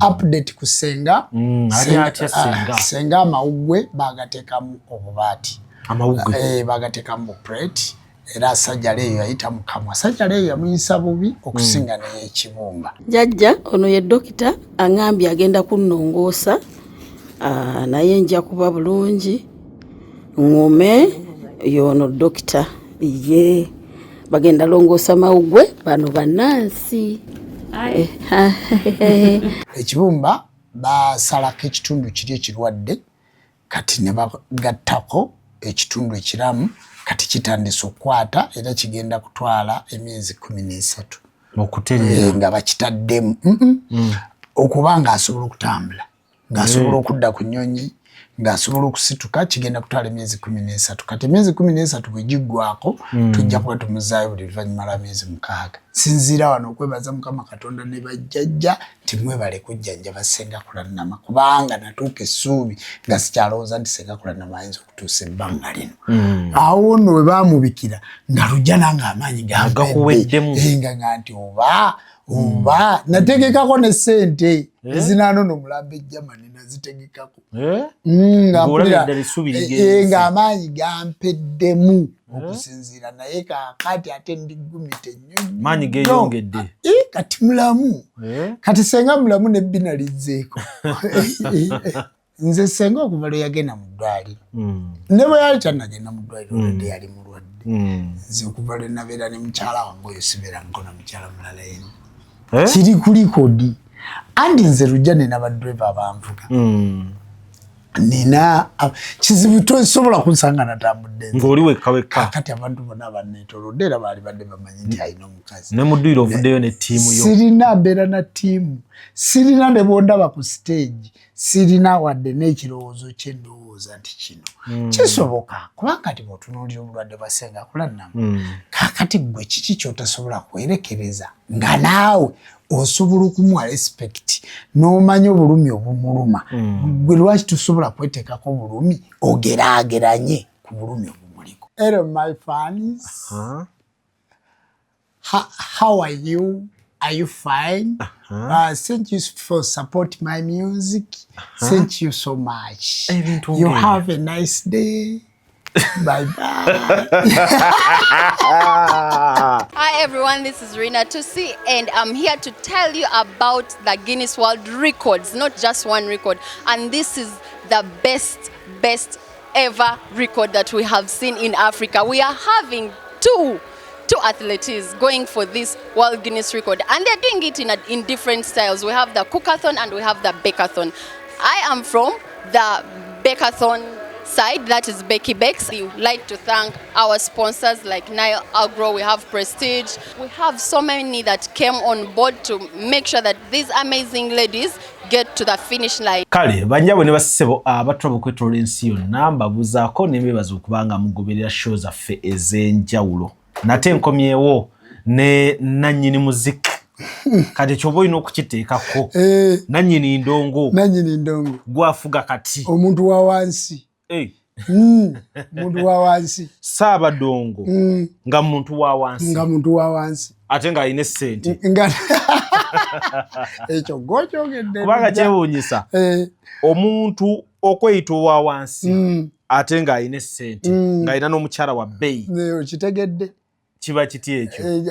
Update kusenga senga amawugwe bagatekamu obubaati amawugwe bagatekamu plate era sajjala eyo yayita mukamwa sajjala eyo yamuyisa bubi okusinga naye ekibumba jjajja ono ye dokita angambye agenda kunnongoosa naye nja kuba bulungi ngome yono dokita ye bagenda longoosa mawugwe bano bannansi ekibumba basalako ekitundu kiri ekirwadde kati ne bagattako ekitundu ekiramu kati kitandise okukwata era kigenda kutwala emyezi 13 okutereera nga bakitaddemu okuba ng'asobola okutambula ng'asobola okudda ku nnyonyi ng'asobola okusituka kigenda kutwala emyezi 13 kati emyezi 13 bwe giggwako tujja kuba tumuzaayo buli luvannyuma lwa myezi 6 sinziira wano okwebaza Mukama Katonda ne bajjajja nti mwebale kujjanjaba Sengakula Nnama kubanga natuuka essuubi nga sikyalowooza nti Sengakula Nnama ayinza okutuusa ebbanga lino awo nno we baamubikira nga lujja nange amaanyi gakuweddemu nga nti oba nategekako ne ssente ezinaanono omulambo ejjamani nazitegekako ng'amaanyi gampeddemu okusinziira naye kakati ate ndigumite nnyo maanyi geeyongedde kati mulamu kati senga mulamu nebbina lizzeeko nze senga okuva lwe yagenda mu ddwaliro ne bwe yali tannagenda mu ddwaliro olwedde yali mulwadde nze okuva lwe nabeera ne mukyala wange oyo sibeera nkona mukyala mulala yenu kiri ku likodi andi nze lujja nina badreva abanvuga nina kizibu tosobola kunsanga natambudde ng'oli wekka kati abantu bonna banneetoolodde era baali badde bamanyi nti alina omukazi ne mudduyiro ovuddeyo ne ttiimu yo sirina mbeera na ttiimu sirina ne bondaba ku stage sirina wadde n'ekirowoozo kyendowooza nti kino kisoboka kubanga ti bw'otunuulira obulwadde bwa Sengakula Nnama kaakati gwe kiki kyotasobola kwerekereza nga naawe osobola okumuwa respect n'omanya obulumi obumuluma gwe lwaki tusobola kweteekako obulumi ogeraageranye ku bulumi obumuliko. Hello my fans, how are you? Are you fine? Thank you for support my music. Thank you so much. You have a nice day. Bye-bye. Hi everyone, this is Rina Tusi and I'm here to tell you about the Guinness World Records, not just one record. And this is the best ever record that we have seen in Africa. We are having two athletes going for this World Guinness record and they're doing it in different styles. We have the Cookathon and we have the Bekathon. I am from the Bekathon side, that is Becky Bex. We would like to thank our sponsors like Nile Agro, we have Prestige. We have so many that came on board to make sure that these amazing ladies get to the finish line. Kale banjabwe ne basebo abatwa bokwetolola ensi yonna mbabuzaako n'ebebaza okubanga mugoberera show zaffe ez'enjawulo. Nate nkomyewo ne nannyini muziki kati kyoba olina okukiteekako nannyini ndongo gwafuga kati omuntu wa wansi muntu wa wansi Saabadongo nga muntu wa wansi ate nga alina essente ekyo gokyogedde kubanga kyewuunyisa omuntu okweyita owa wansi ate nga alina essente nga alina n'omukyala wa bbeeyi okitegedde kiba kiti ekyo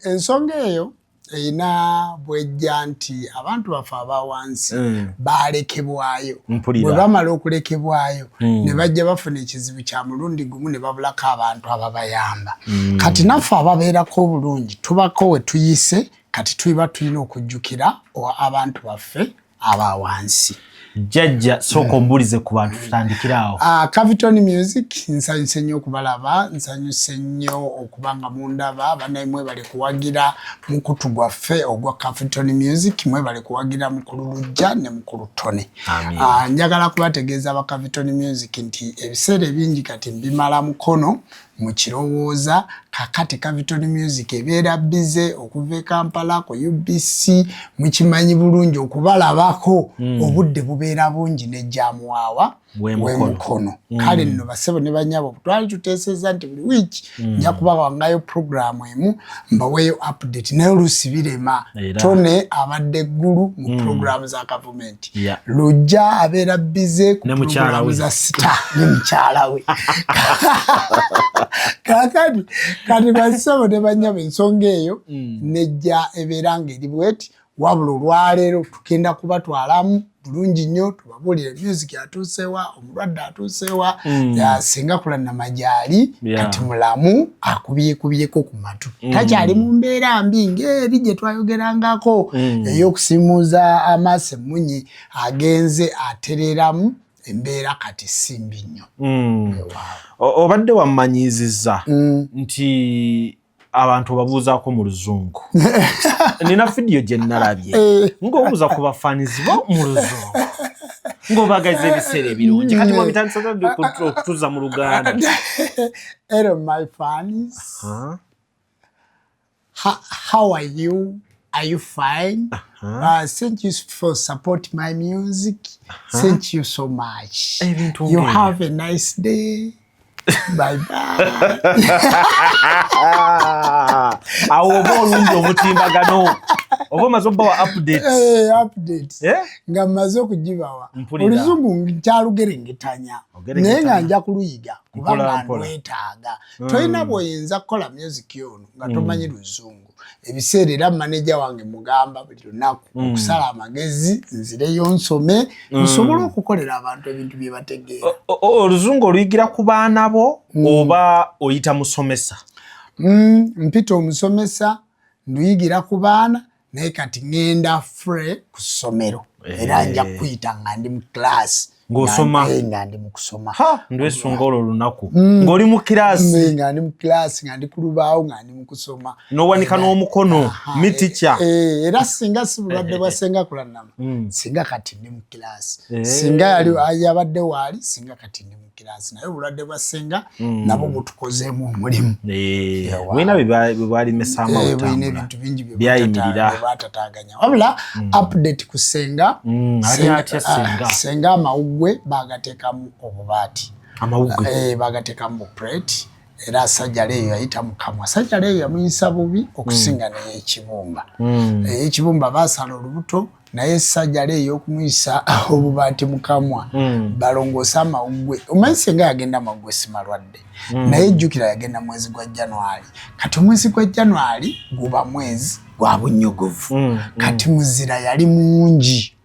ensonga eyo erina bwejja nti abantu baffe abawansi balekebwayo bwe bamala okulekebwayo ne bajja bafuna ekizibu kya mulundi gumu ne babulako abantu ababayamba kati naffe ababeerako obulungi tubako we tuyise kati tuba tulina okujjukira abantu baffe abawansi. Jjajja sooka ombulize ku bantu tutandikiraawo. Caviton Music nsanyuse nnyo okubalaba, nsanyuse nnyo okubanga mundaba, banaye mwebale kuwagira mukutu gwaffe ogwa Caviton Music, mwebale kuwagira mukulu Lujja ne mukulu Tone. Njagala kubategeeza aba Caviton Music nti ebiseera ebingi kati mbimala mukono mu kirowooza. Kakati Capitol Music ebeera bize okuva e Kampala ku UBC mukimanyi bulungi okubalabako obudde bubeera bungi ne Jamuwawa w'emukono. Kale nno basebo ne banyabo twali tuteesezza nti buli wiiki nja kubawangayo programu emu mbaweeyo update naye oluusi birema tone abadde eggulu mu programu za gavumenti lujja abeera bize ku programu za sita ne mukyala we. Kakati kati basebo ne banyabo ensonga eyo nejja ebeera ng'eri bweti wabula olwaleero tugenda kubatwalamu bulungi nnyo tubabuulire music atuusewa omulwadde atuusewa singa kula Namajali kati mulamu akubyekubyeko ku matu takyali mu mbeera mbi ng'eri gye twayogerangako ey'okusimuuza amaaso emmunyi agenze atereramu embeera kati simbi nnyo. Obadde wammanyiizizza nti abantu babuuzaako mu luzungu. Nina video gye nalabye ng'obuuza ku bafanizi bo mu luzungu ng'obagaza ebiseera ebirungi kati mwabitandisa okutuza mu Luganda. Hello my fans. How are you? Are you fine? Thank you for support my music. Thank you so much. You have a nice day. Bye bye. Awo oba olungi omutimbagano oba omaze obbawa updates. Updates. Nga mmaze okugibawa oluzungu nkyalugerengetanya naye nga nja kuluyiga kubanga ndwetaaga. Tolina bw'oyinza kukola music yono nga tomanyi luzungu. Ebiseera era maneja wange mugamba buli lunaku okusala amagezi nzireyo nsome nsobole okukolera abantu ebintu bye bategeera. Oluzungu oluyigira ku baana bo oba oyita musomesa? Mpita omusomesa nduyigira ku baana naye kati ngenda free ku ssomero era nja kuyita nga ndi mu class ng'osoma nga ndi mu kusoma. Ndwesunga olwo olunaku ng'oli mu kirasi nga ndi mu kirasi nga ndi ku lubaawo nga ndi mu kusoma n'owanika n'omukono miticha. Era singa si bulwadde bwa Ssenga Kulanama singa kati ndi mu kirasi singa yabadde waali singa kati ndi mu kirasi naye obulwadde bwa Ssenga nabwo butukozeemu omulimu. Bwina bwe bwalimesaamu bwina ebintu bingi byayimirira baatataganya wabula update ku Ssenga. Ssenga amawuggwe bagateekamu obubaati bagateekamu bu plate era sajjala eyo yayita mukamwa. Sajjala eyo yamuyisa bubi okusinga n'ey'ekibumba. Ey'ekibumba baasala olubuto naye sajjala eyo okumuyisa obubaati mukamwa balongoosa amawuggwe. Omanyi Ssenga yagenda amawuggwe si malwadde naye jjukira yagenda mwezi gwa January. Kati omwezi gwa January guba mwezi gwa bunnyogovu kati muzira yali mungi.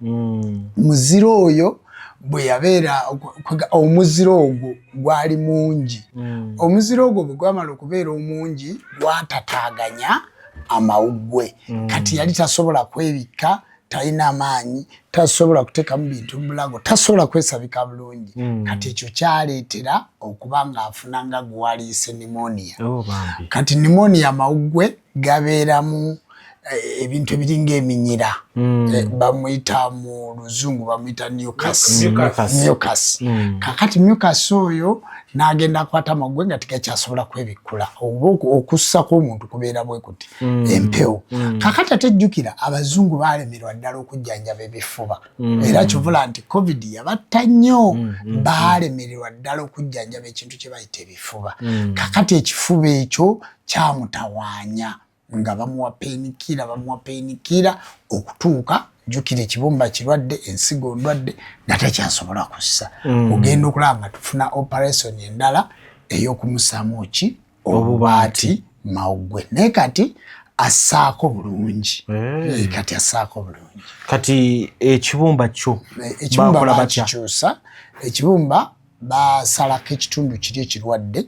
Muzira oyo bwe yabeera omuziro ogwo gwali mungi. Omuziro ogwo bwe gwamala okubeera omungi gwatataaganya amawuggwe. Kati yali tasobola kwebikka talina maanyi tasobola kuteekamu bintu bulago tasobola kwesabika bulungi. Kati ekyo kyaleetera okuba ng'afuna nga gwaliise pneumonia. Kati pneumonia amawuggwe gabeeramu ebintu ebiringa eminyira bamuyita mu luzungu bamuyita mucus. Kakati mucus oyo n'agenda akwata amawuggwe nga tegakyasobola kwebikkula oba okussako omuntu kubeera bwe kuti empewo. Kakati ate jjukira abazungu baalemerwa ddala okujjanjaba ebifuba era kyovula nti covid yabatta nnyo. Baalemererwa ddala okujjanjaba ekintu kye bayita ebifuba. Kakati ekifuba ekyo kyamutawaanya nga bamuwa painkiller okutuuka jjukira ekibumba kirwadde ensigo ndwadde nga takyasobola kussa. Ogenda okulaba nga tufuna operation endala ey'okumusaamu ki obubaati mawuggwe naye kati assaako bulungi. Kati ekibumba kyo ekibumba bakikyusa. Ekibumba basalako ekitundu kiri ekirwadde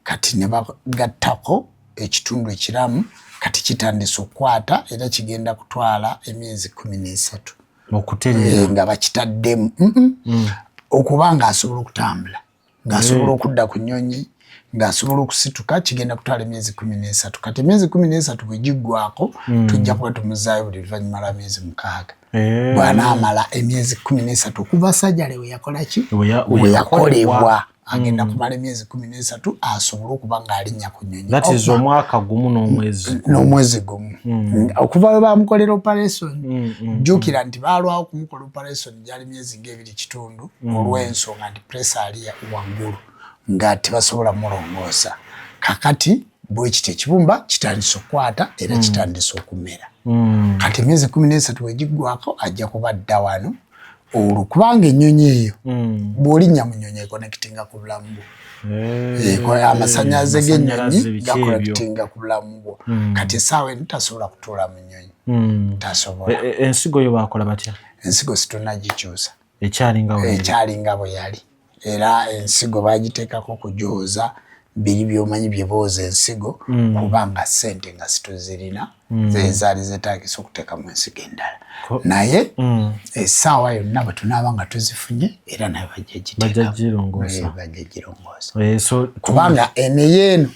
kati ne bagattako ekitundu ekiramu kati kitandise okukwata era kigenda kutwala emyezi 13 okutereera nga bakitaddemu okuba ng'asobola okutambula ng'asobola okudda ku nnyonyi ng'asobola okusituka kigenda kutwala emyezi 13. Kati emyezi 13 bwe giggwako tujja kuba tumuzaayo buli luvannyuma lwa myezi 6. Bw'anaamala emyezi 13 okuva sajjale we yakola ki we yakolebwa agenda kumala emyezi 13 asobole okuba ng'alinnya ku nnyonyi. That is omwaka gumu n'omwezi gumu. Okuva we bamukolera operation jjukira nti baalwawo kumukola operation gyali myezi ng'ebiri kitundu olw'ensonga nti pressure ali waggulu nga tebasobola mulongoosa. Kakati bwe kiti ekibumba kitandise okukwata era kitandise okumera. Kati emyezi 13 wegiggwako ajja kuba dda wano olwo kubanga ennyonyi eyo bw'olinnya mu nnyonyi ekonnekitinga ku bulamu bwo. Amasannyalaze g'ennyonyi gakonnekitinga ku bulamu bwo. Kati essaawa eno tasobola kutuula mu nnyonyi. Tasobola. Ensigo yo baakola batya? Ensigo situnagikyusa. Ekyalinga bwe yali. Era ensigo baagiteekako kujooza biri by'omanyi bye booza ensigo kubanga ssente nga situzirina zezaali zeetaagisa okuteeka mu ensigo endala. Naye essaawa yonna bwe tunaaba nga tuzifunye era nayo bajja girongoosa. Kubanga eno yeeno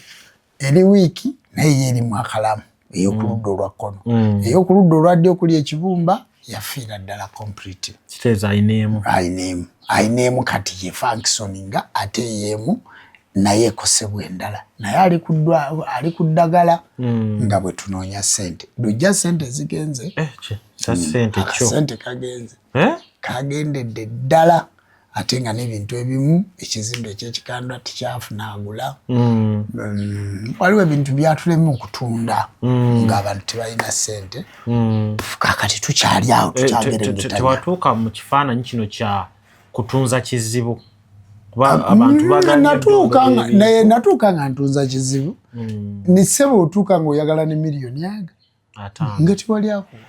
eri wiiki naye yeerimu akalamu ey'oku ludda olwa kkono. Ey'oku ludda olwa ddyo okuli ekibumba yafiira ddala complete. Kitegeeza ayineemu kati ye functioninga ate yeemu naye ekosebwa endala. Naye ali ku ddagala nga bwe tunoonya ssente. Lujja ssente zigenze. Ssente kagenze. Kagendedde ddala ate nga n'ebintu ebimu ekizimbe eky'ekikandwa tikyafuna agula. Waliwo ebintu byatulema okutunda ng'abantu tebalina ssente. Kakati tukyali awo tukyagerengeta. Tewatuuka mu kifaananyi kino kya kutunza kizibu. Natuuka nga ntunza kizibu nisebe otuuka ng'oyagala ne miliyoni aga nga tewali akuwa.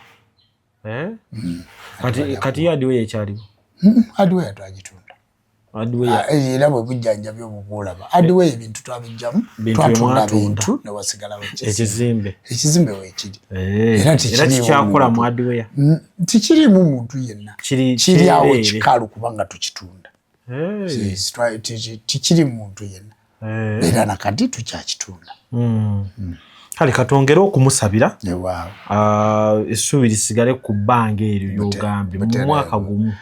Kati Hardware ekyaliwo? Hardware twagitunda. Era bwe bujjanjabi obubuulaba. Hardware ebintu twabijjamu twatunda bintu ne wasigalawo ekizimbe weekiri. Era tikyakola mu Hardware? Tikirimu muntu yenna. Kiri awo kikalu kubanga tukitunda. Tikiri muntu yenna. Era nakati tukyakitunda. Kale katwongere okumusabira essuubi lisigale ku bbanga eryo ly'ogambye mu mwaka gumu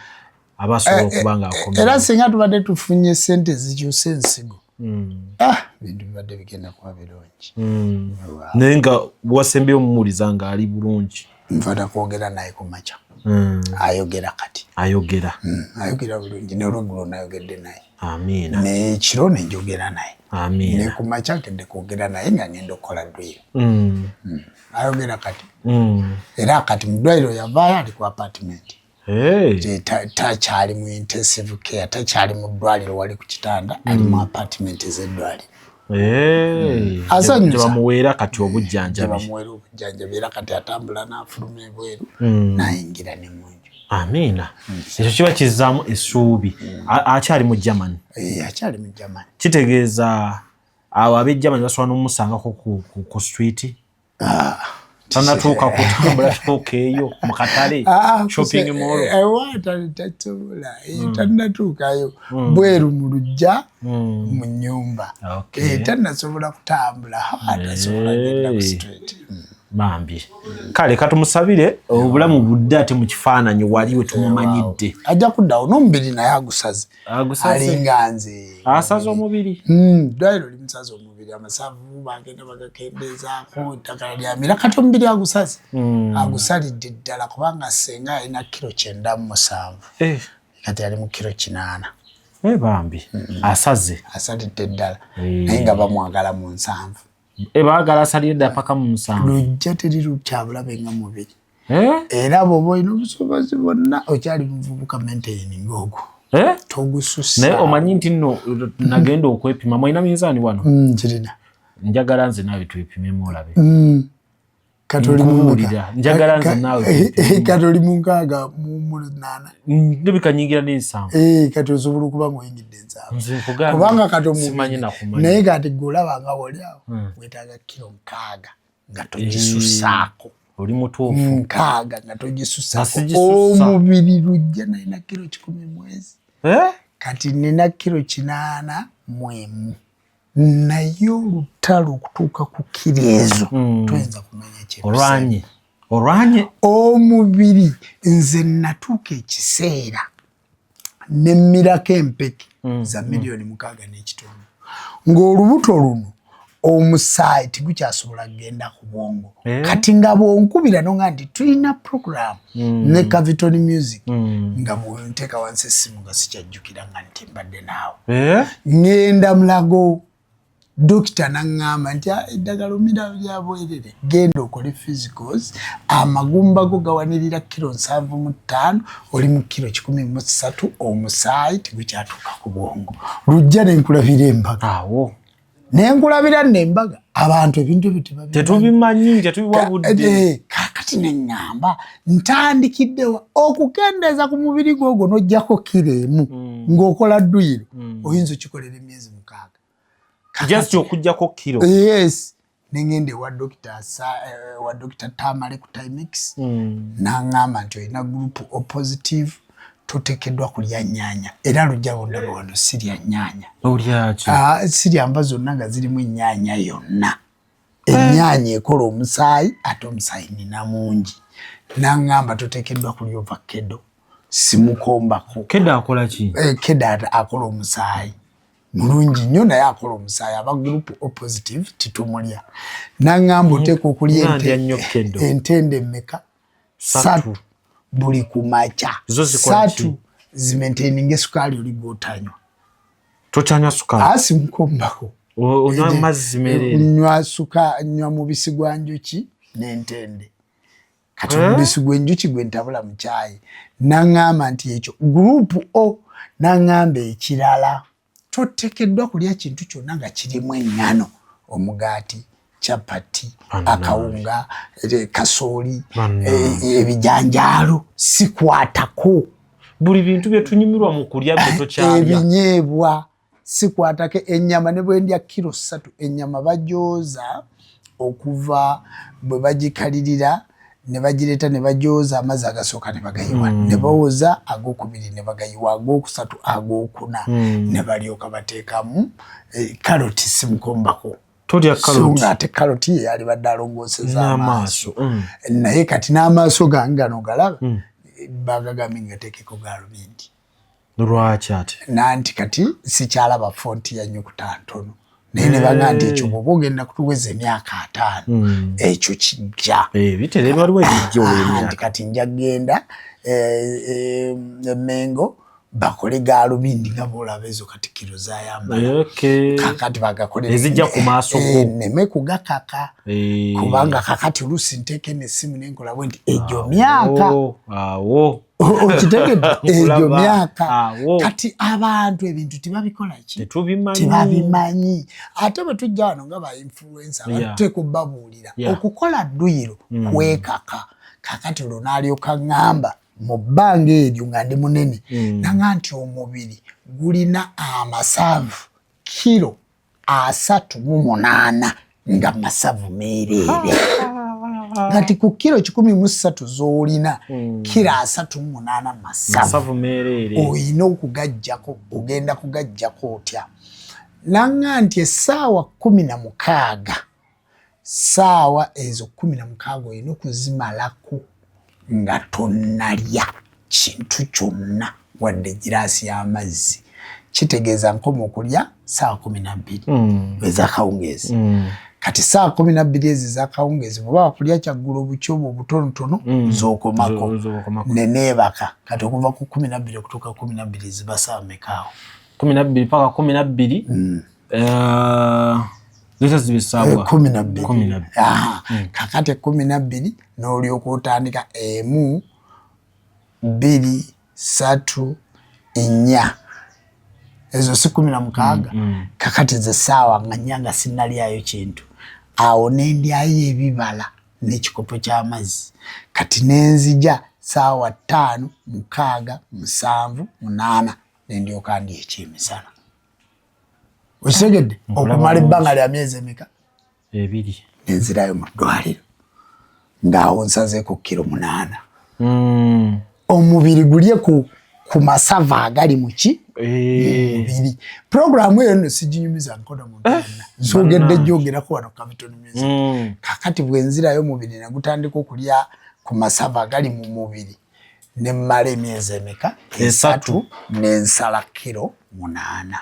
aba asobola okuba ng'akomera. Era singa tubadde tufunye ssente zikyusa ensigo bintu bibadde bigenda kuba birungi. Naye nga bw'asembeyo omumuwuliza ng'ali bulungi. Nfata kwogera naye ku makya. Ayogera kati. Ayogera bulungi n'olweggulo nayogedde naye. Amiina. N'ekiro ne njogera naye. Amiina. Ne ku makya kedde kwogera naye nga ngenda okukola ddwiro. Ayogera kati. Era kati mu ddwaliro yavaayo ali ku apartment. Takyali mu intensive care, takyali mu ddwaliro wali ku kitanda, ali mu apartment ez'eddwaliro. Asanyusa bamuweera kati obujjanjabi. Era kati atambula n'afuluma ebweru n'ayingira ne mu nju. Amiina. Ekyo kiba kizzaamu essuubi. Akyali mu Germany? Akyali mu Germany. Kitegeeza awo ab'e Germany basobola n'omusangako ku street? Tanatuuka kutambula tuuka eyo mu katale shopping mall? Tasobola. Tanatuukayo bweru mu luggya mu nnyumba. Tanasobola kutambula. Tasobola genda ku street. Bambi. Kale katumusabire obulamu budde ate mu kifaananyi wali we tumumanyidde. Ajja kuddawo n'omubiri naye agusaze. Alinga nze. Asaze omubiri? Ddwaliro limusaze omubiri. Amasavu bagenda bagakendeezaako eddagala lyamira kati omubiri agusaze. Agusalidde ddala kubanga senga alina kilo 97. Kati ali mu kilo 8. Bambi. Asaze. Asalidde ddala. Naye nga bamwagala mu 7. Baagala asalire ddala paka mu 7. Lujja terirukyabulabe nga mubiri. Era bw'oba olina obusobozi bwonna okyali muvubuka maintaining ogwo. Togususa. Naye omanyi nti nno nagenda okwepima. Mwalina minzaani wano? Kirina. Njagala nze naawe twepimemu olabe. Njagala nze naawe. Kati oli mu 6 ndibikanyingira n'7. Kati osobola okuba ng'oyingidde 7. Nze nkugambye kubanga kati simanyi nakumanyi. Naye kati gweolaba nga bw'oli awo weetaaga kilo 6 nga togisusaako. Oli mutuufu. 6 nga togisusaako. Omubiri lujja nalina kilo 10 mwezi. Kati nina kilo 8 mwemu. Naye olutalo okutuuka ku kiro ezo tuyinza kumanya kyebisema. Olwanye omubiri nze natuuka ekiseera nemmirako empeke za milioni 6.5 ng'olubuto luno omusaayi tegukyasobola kugenda ku bwongo kati nga bwonkubira no nga nti tulina program ne Caviton Music nga bwonteeka wansi essimu nga sikyajjukira nga nti mbadde naawe ngenda Mulago dokita naŋŋamba nti eddagala omira lyabwerere genda okole physicals amagumba go gawanirira kilo 7.5 oli mu kilo 13 omusaayi tegukyatuuka ku bwongo lujja nenkulabira embaga awo nenkulabira nembaga abantu ebintu tetubimanyi tetubiwabudde kakati neŋŋamba ntandikiddewa okukendeeza ku mubiri gwogwo n'ojjako kilo emu ng'okola dduyiro oyinza okikolera emyezi 6 just okujjako kilo yes nengende wa Dr. Tamale ku Timex naŋŋamba nti olina group O positive toteekeddwa kulya nnyaanya era lujja bondaba wano sirya nnyaanya olyaki sirya mba zonna nga zirimu ennyaanya yonna ennyaanya ekola omusaayi ate omusaayi nina mungi naŋŋamba toteekeddwa kulya ovakkedo simukombako keda akola ki keda akola omusaayi mulungi nnyo naye akola omusaayi aba group O positive titumulya naŋŋamba oteeka okulya entende mmeka 3 buli kumaca 3 zimaintaininga esukaali oli gwotanywa tokyanywa sukaali asi mukombako onywa mazzi merere nywa mubisi gwa njuki n'entende kati omubisi gw'enjuki gwe ntabula mu caayi naŋŋamba nti ekyo group O naŋŋamba ekirala toteekeddwa kulya kintu kyonna nga kirimu enngano omugaati chapati akawunga kasooli ebijanjaalo sikwatako buli bintu byetunyumirwa mu kulya bye tokyalya ebinyeebwa sikwatako ennyama ne bwendya kilo 3 ennyama bajooza okuva bwe bagikalirira ne bagireeta ne bajooza amazzi agasooka ne bagayiwa ne bawoza ag'okubiri ne bagayiwa ag'okusatu ag'okuna ne balyoka bateekamu karoti simukombako tolya karoti ate karoti ye yali badde alongooseza amaaso naye kati n'amaaso gange gano galaba bagagambye ngateekeko gaalubindi lwaki ate nanti kati sikyalaba fonti ya nnyukuta ntono naye ne baga nti ekyo bw'oba ogenda kutuweza emyaka 5 ekyo kijja bitere waliwo ebijja nti kati nja kgenda Mengo bakole gaalubindi nga boolaba ezo kati kiro zayambala kakati bagakolera ezijja ku maaso go neme kugakaka kubanga kakati oluusi nteeke n'essimu nenkola bwe nti egyo myaka awo okitegedde egyo myaka kati abantu ebintu tebabikola ki tebabimanyi ate bwe tujja wano nga ba influencer batuteeka obbabuulira okukola dduyiro kwekaka kakati olwo n'alyoka ŋŋamba mu bbanga eryo nga ndi munene nanga nti omubiri gulina amasavu kilo 38 nga masavu meereere kati ku kilo 13 z'olina kilo 38 masavu meereere oyina okugajjako ogenda kugajjako otya nanga nti essaawa 16 saawa ezo 16 oyina okuzimalako nga tonnalya kintu kyonna wadde giraasi y'amazzi kitegeeza nkoma okulya saawa 12 ez'akawungeezi kati saawa 12 ezi ez'akawungeezi bw'oba wakulya kyaggulu obukyobo obutonotono z'okomako neneebaka kati okuva ku 12 okutuuka 12 ziba saawa mekaawo 12 paka 12 zita zibisaawa 12 kakati 12 n'olyoka otandika 1 2 3 4 ezo si 16 kakati ze saawa nga nnyanga sinnalyayo kintu awo nendyayo ebibala n'ekikopo ky'amazzi kati nenzija saawa 5 6 7 8 nendyoka ndya ekyemisana okitegedde okumala ebbanga lya myezi emeka 2 nenzirayo mu ddwaliro ng'awo nsazeeko kilo 8 omubiri gulye ku masavu agali muki mubiri programu eyo nno siginyumiza nkono muntu yonna nsogedde gyogerako wano Caviton Music kakati bwenzirayo omubiri ne gutandika okulya ku masavu agali mu mubiri ne mmala emyezi emeka 3 n'ensala kilo 8.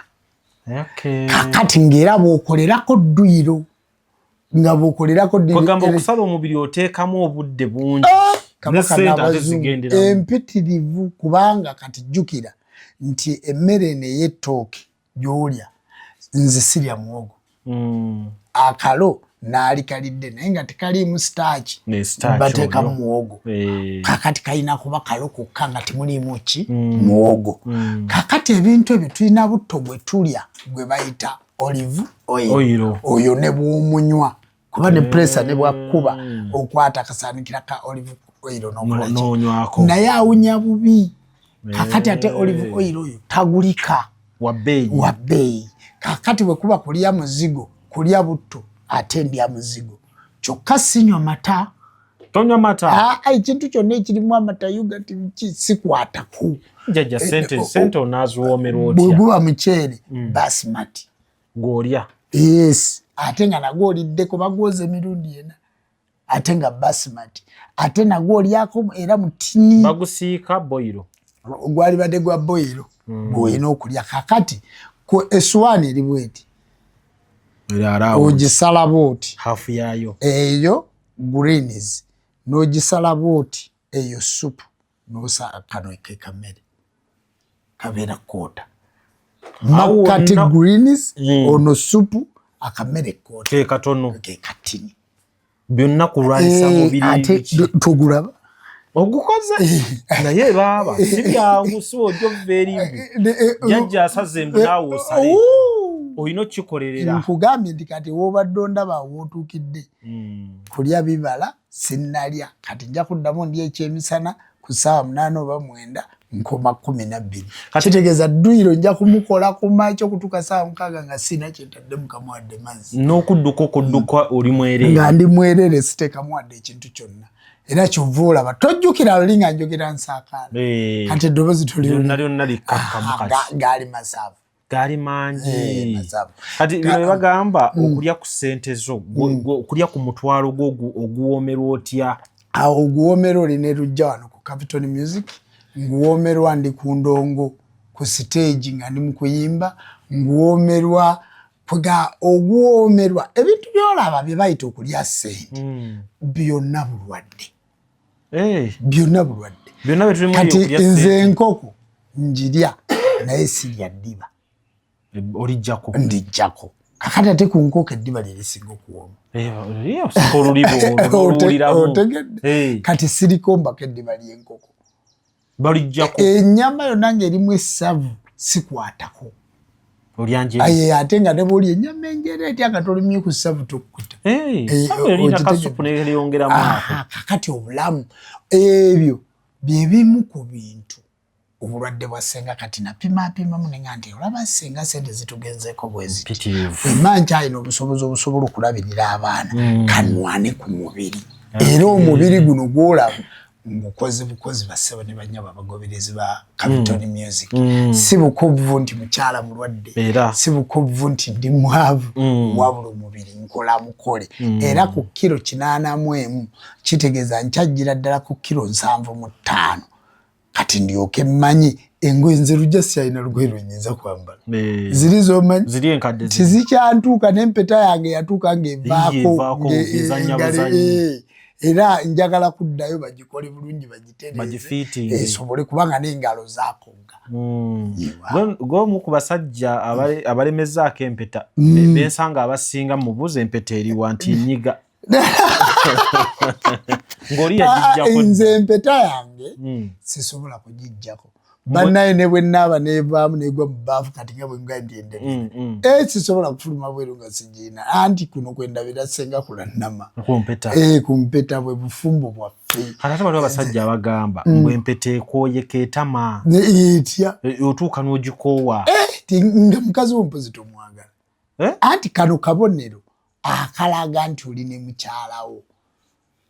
Okay. Kakati ng'era bw'okolerako dduyiro nga bw'okolerako kwegamba okusala omubiri oteekamu obudde bungi empitirivu kubanga kati jjukira nti emmere eno ey'ettooke gy'olya nze sirya muwogo akalo naalikalidde naye nga tekaliimu sitaaki bateekamu muwogo kakati kalina kuba kalo kokka nga temuliimu ki muwogo kakati ebintu ebyo tulina butto bwe tulya gwe bayita olive oil oyo ne bw'omunywa kuba ne pressure ne bwakkuba okwata akasaanikira ka olive oil n'okolaki naye awunya bubi kakati ate olive oil oyo tagulika wabbeeyi kakati bwe kuba kulya muzigo kulya butto ate ndya muzigo kyokka sinywa mata tonywa mata ekintu kyonna ekirimu amata yogati sikwatako jjajja sente onaaziwoomera otya bwe guba muceere basmati gw'olya yes ate nga nagwo oliddeko bagwoza emirundi ena ate nga basmati ate nagwo olyako era mutini bagusiika boyiro gwali badde gwa boyiro bw'olina okulya kakati essuwaani eri bweti ogisala booti hafu yaayo eyo greens n'ogisala booti eyo supu n'osa kano kekamere kabeera koota makati greens ono supu akamere koota kekatono kekatini byonna kulwanyisa mubiri tugulaba ogukoze naye baaba si byangu si ojjova erivu jjajja asaze embi naawe osale olina okikolerera nkugambye nti kati woobadde ondaba wootuukidde kulya bibala sinnalya kati nja kuddamu ndya ekyemisana ku ssaawa 8 oba 9 nkoma 12 kitegeeza dduyiro nja kumukola ku makya okutuuka ssaawa 6 nga sina kyentadde mukamwadde mazzi n'okudduka okudduka oli mwerere nga ndi mwerere siteekamuwadde ekintu kyonna era kyova olaba tojjukira luli nga njogera nsaakaala kati eddoboozi lyonna likkakkamukasi gaali mangi kati bino bye bagamba okulya ku ssente zo okulya ku mutwalo gwo oguwoomerwa otya oguwoomerwa olina erujja wano ku Capital Music nguwoomerwa ndi ku ndongo ku stage nga ndi mu kuyimba nguwoomerwa oguwoomerwa ebintu byolaba bye bayita okulya ssente byonna bulwadde byonna bulwadde kati nze enkoko njirya naye sirya ddiba olijjako ndijjako kakati ate ku nkoko eddiba lyerisinga okuwooma kati sirikombako eddiba ly'enkoko ennyama yonna ng'erimu essavu sikwatako ate nga ne bwoli ennyama enjera etya nga tolimye ku ssavu tokkuta kakati obulamu ebyo bye bimu ku bintu obulwadde bwa ssenga kati napimapimamu nenga nti olaba ssenga sente zitugenzeeko bweziti emanca alina obusobozi obusobola okulabirira abaana kanwane ku mubiri era omubiri guno gwolaba bukozi bassebo ne banyaba abagoberezi ba Capital Music si bukovvu nti mukyala mulwadde si bukovvu nti ndi mwavu wabula omubiri nkola mukole era ku kilo 81 kitegeeza nkyajjira ddala ku kilo 75 kati ndyoke mmanyi engoye nze lujjasi alina lugoye lwenyinza kwambala ziri zomanyi tizikyantuuka n'empeta yange yatuuka ng'evaako era njagala kuddayo bagikole bulungi bagitereze esobole kubanga n'engalo zaakogga gwomu ku basajja abalemezaako empeta bensanga abasinga mubuuza empeta eriwa nti nyiga ng'oli yagijjako nze empeta yange sisobola kugijjako bannaye ne bwe nnaaba neevaamu negwa mu baafu kati nga bwe nga ndyenderera sisobola kufuluma bweru nga sigiina anti kuno kwendabira senga kula nnama ku mpeta bwe bufumbo bwaffe ate waliwo abasajja abagamba mbwe empeta ekooyeka etama etya otuuka n'ogikoowa nga mukazi w'ompozi tomwagala anti kano kabonero akalaga nti oli ne mukyalawo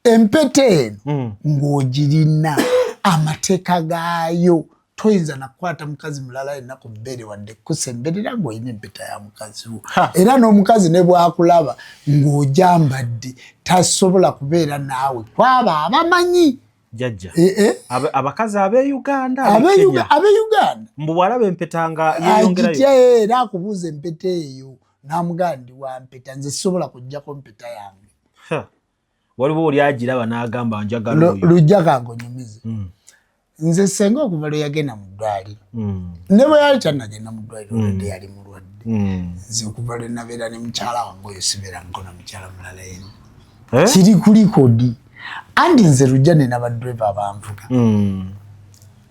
empeta eno ng'ogirina amateeka gaayo toyinza nakwata mukazi mulala ennaku bbere wadde kusemberera ng'olina empeta ya mukazi wo era n'omukazi ne bw'akulaba ng'ojambadde tasobola kubeera naawe kwaba abamanyi jajja abakazi abe Uganda mbu bwalaba empeta nga yeyongerayo ajitya era akubuuza empeta eyo namugandi wa mpeta nze sobola kujjako mpeta yange waliwo oli agiraba n'agamba njagala oyo lujja kangonyumize nze senga okuva lwe yagenda mu ddwaliro ne bwe yali kyannagenda mu ddwaliro olwedde yali mulwadde nze okuva lwe nabeera ne mukyala wange oyo sibeerangako na mukyala mulala yena kiri ku likodi anti nze lujja nina badreva abanvuga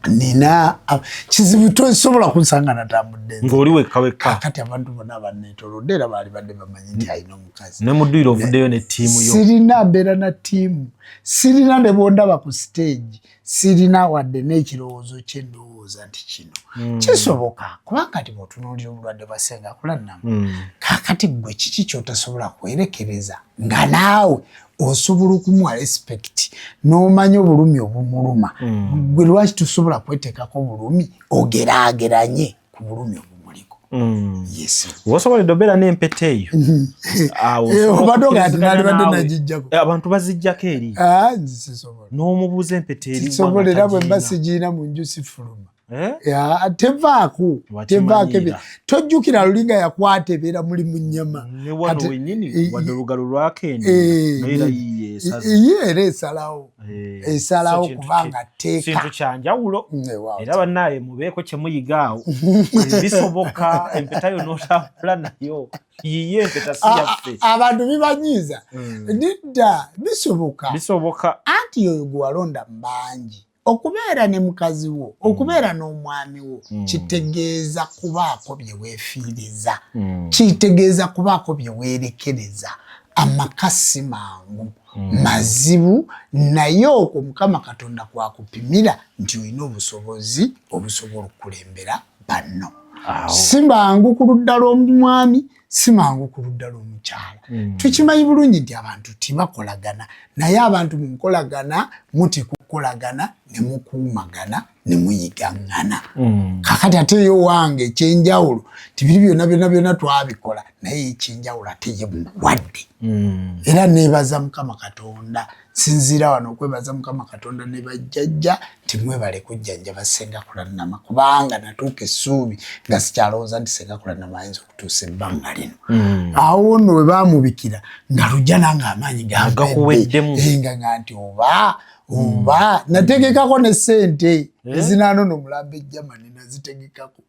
nina kizibu tosobola kunsanga natambudde ng'oli wekka kati abantu bonna banneetolodde era baali badde bamanyi nti alina omukazi ne mu ddwaliro ovuddeyo ne ttiimu yo sirina mbeera na ttiimu sirina ne bondaba ku stage sirina wadde n'ekirowoozo kyendowooza nti kino kisoboka kubanga ti bw'otunuulira obulwadde bwa Ssenga Kulannamu kaakati gwe kiki ky'otasobola kwerekereza nga naawe osobola okumuwa respect n'omanya obulumi obumuluma gwe lwaki tosobola kweteekako bulumi ogeraageranye ku bulumi obumuliko wosoboledde obeera n'empeta eyo obadde ogati nalibadde nagijjako abantu bazijjako eri n'omubuuza empeta eri kisobola era bwe mba sigiina mu nju sifuluma tevaako tojjukira lulinga yakwata ebeera muli mu nnyama wadde olugalo lwakende era esalawo kubanga teeka kintu kyanjawulo era bannaaye mubeeko kyemuyigaawo bisoboka empeta yo n'otambula nayo yiye empeta si yaffe abantu bibanyiiza didda bisoboka anti oyo gwe walonda mbangi okubeera ne mukazi wo okubeera n'omwami wo kitegeeza kubaako bye weefiiriza kitegeeza kubaako bye weerekereza amaka si mangu mazibu naye okwo Mukama Katonda kwakupimira nti olina obusobozi obusobola okukulembera banno si mangu ku ludda lw'omwami si mangu ku ludda lw'omukyala tukimanyi bulungi nti abantu tibakolagana naye abantu munkolagana muti kukolagana ne mukuumagana ne muyigaŋŋana kakati ate yo wange ekyenjawulo tibiri byonna twabikola naye ekyenjawulo ate ye muwadde era neebaza Mukama Katonda sinziira wano okwebaza Mukama Katonda ne bajjajja nti mwebale kujjanjaba Ssenga Kulannamu kubanga natuuka essuubi nga sikyalowooza nti Ssenga Kulannamu ayinza okutuusa ebbanga lino awo nno we baamubikira nga lujja nange amaanyi gakuweddemu nga nti oba nategekako ne ssente ezinaanono omulambo ejjamani nazitegekako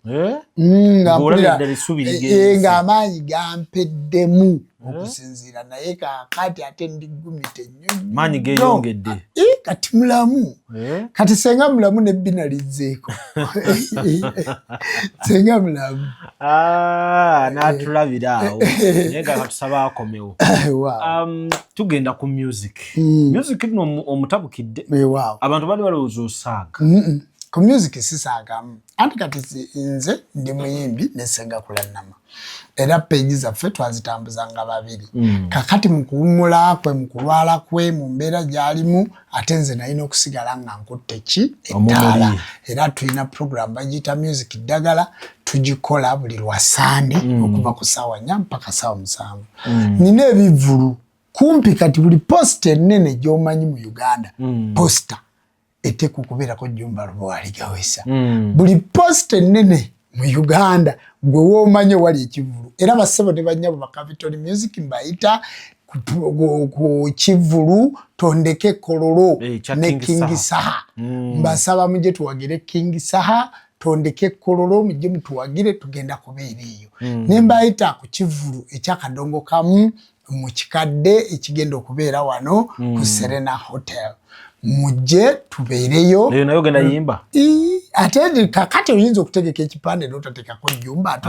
ng'amaanyi gampeddemu okusinziira naye kaakati ate ndigumite nnyo maanyi geeyongedde kati mulamu kati Ssenga mulamu nebbina lizzeeko Ssenga mulamu n'atulabira awo naye nga katusaba akomewo tugenda ku music nno omutabukidde abantu bali balowooza osaaga ku music sisaagamu anti kati nze ndi muyimbi ne Ssenga Kulannamu era peegi zaffe twazitambuzanga babiri kakati mu kuwummula kwe mu kulwala kwe mu mbeera gy'alimu ate nze nalina okusigala nga nkutte ettaala era tulina program bagiyita music ddagala tugikola buli lwa Sande okuva ku ssaawa 4 mpaka ssaawa 7 nina ebivulu kumpi kati buli posita ennene gy'omanyi mu Uganda posita eteeka okubeerako Jjumba Lubowa Gawesa buli posita ennene mu Uganda gwe woomanyi wali ekivulu era bassebo ne bannyabo ba Capital Music mbayita ku Kivulu tondeke Kololo ne King Saha mbasaba mujje tuwagire King Saha tondeke Kololo mujje mutuwagire tugenda kubeera eyo ne mbayita ku Kivulu ekyakadongo kamu mu kikadde ekigenda okubeera wano ku Serena Hotel mujje tubeereyo eyo nayo genda yimba ate kakati oyinza okutegeka ekipande n'otateekako Jjumba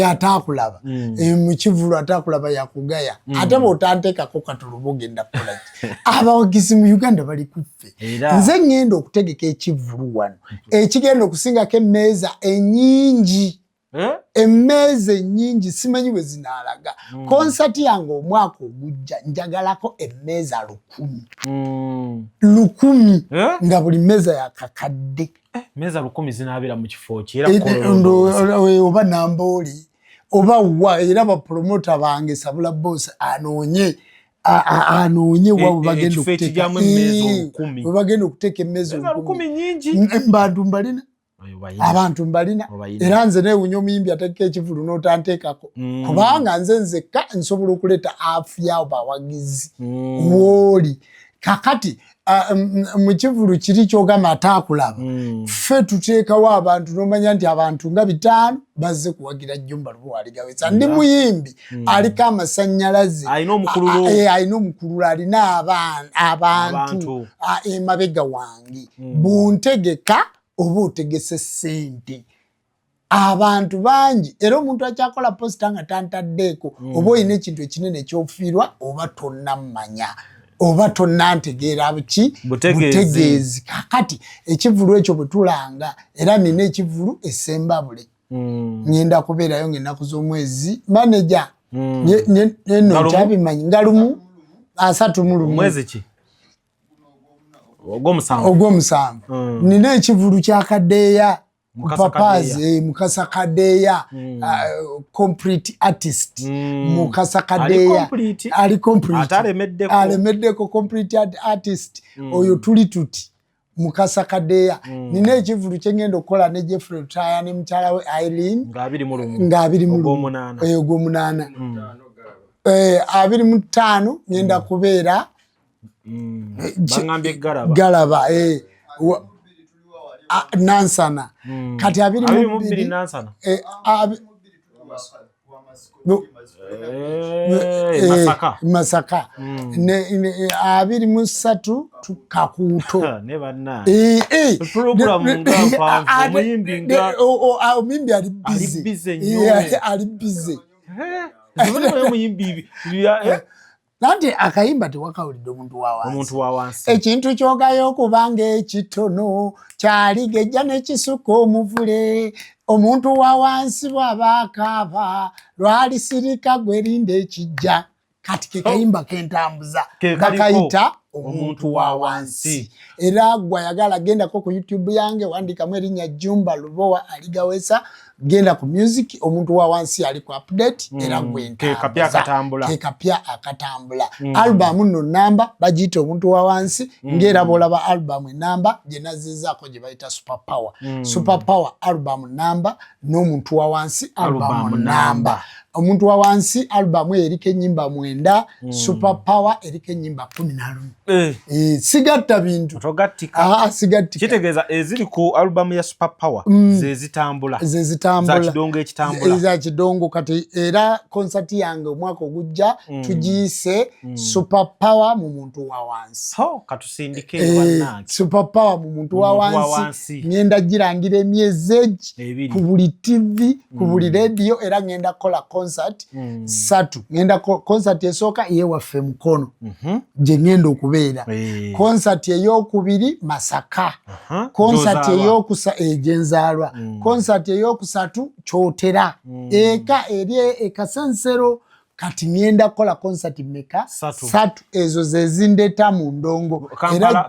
ataakulaba mu Kivulu ataakulaba yakugaya ate bw'otanteekako katuluba ogenda kukola ki abawagizi mu Uganda bali kuffe nze ngenda okutegeka ekivulu wano ekigenda okusingako emmeeza ennyingi emmeeza ennyingi simanyi bwe zinaalaga konsati yange omwaka ogujja njagalako emmeeza 1,000 nga buli mmeeza yakakadde mmeeza 1,000 zinaabira mu kifo ki oba Nambooli oba wa era bapromota bange Sabula Boss anoonye anoonye wa bagenda okuteeka emmezi 10 abantu mbalina era nze neewunya omuyimbi ateeka ekivulu n'otanteekako kubanga nze nzekka nsobola okuleeta afya bawagizi wooli kakati mu kivulu kiri kyogamba ataakulaba ffe tuteekawo abantu n'omanya nti abantu nga 5 bazze kuwagira Jjumba Lubowa Aligawesa ndi muyimbi aliko amasannyalaze alina omukululo alina abantu emabega wange buntegeka oba otegese ssente abantu bangi era omuntu akyakola posita nga tantaddeeko oba olina ekintu ekinene ekyofiirwa oba tonnamanya oba tonnantegeera ki butegeezi kakati ekivulu ekyo bwe tulanga era nina ekivulu esembabule ngenda kubeerayo ng'ennaku z'omwezi maneja neno kyabimanyi nga 31 mwezi ki ogw'omusanvu nina ekivulu kya Kadeeya Mukasa Kadeeya complete artist Mukasa Kadeeya ali complete alemeddeko complete artist oyo tuli tuti Mukasa Kadeeya nina ekivulu kye ngenda okukola ne Jeffrey Lutaya ne mukyala we Eileen nga 20 ogw'omunaana 25 ngenda kubeera Galaba Nansana kati 22 Masaka 23 Kakuuto omuyimbi ali busy Nante akayimba tewakawulidde omuntu wa wansi ekintu kyogayo okubanga ekitono kyaligejja nekisuka omuvule omuntu wa wansi bw'abaakaaba lwalisirika gwerinda ekijja kati kekayimba kentambuza kakayita omuntu wa wansi era gwe ayagala gendako ku YouTube yange wandikamu erinnya Jjumba Lubowa Aligawesa genda ku music omuntu wa wansi ali ku update era kekapya akatambula album no namba bagiyita omuntu wa wansi ngera bolaba album enamba gye nazizaako gye bayita super power album namba n'omuntu wa wansi album namba omuntu wa wansi album eriko ennyimba 9 super power eriko ennyimba 11 sigatta bintu sigatta kitegeeza eziri ku album ya super power zezitambula za kidongo kati era concert yange omwaka ogujja tugiyise super power mu muntu wa wansi katusindike bannange super power mu muntu wa wansi ngenda girangira emyezi ku buli TV ku buli radio era ngenda kola concert 3 ngenda concert esooka yewaffe Mukono gye ngenda okubeera concert ey'okubiri Masaka concert ey'okusatu concert ey'okusatu Kyotera eka eri Ekasensero kati ngenda kola concert meka 3 ezo zezindeta mu ndongo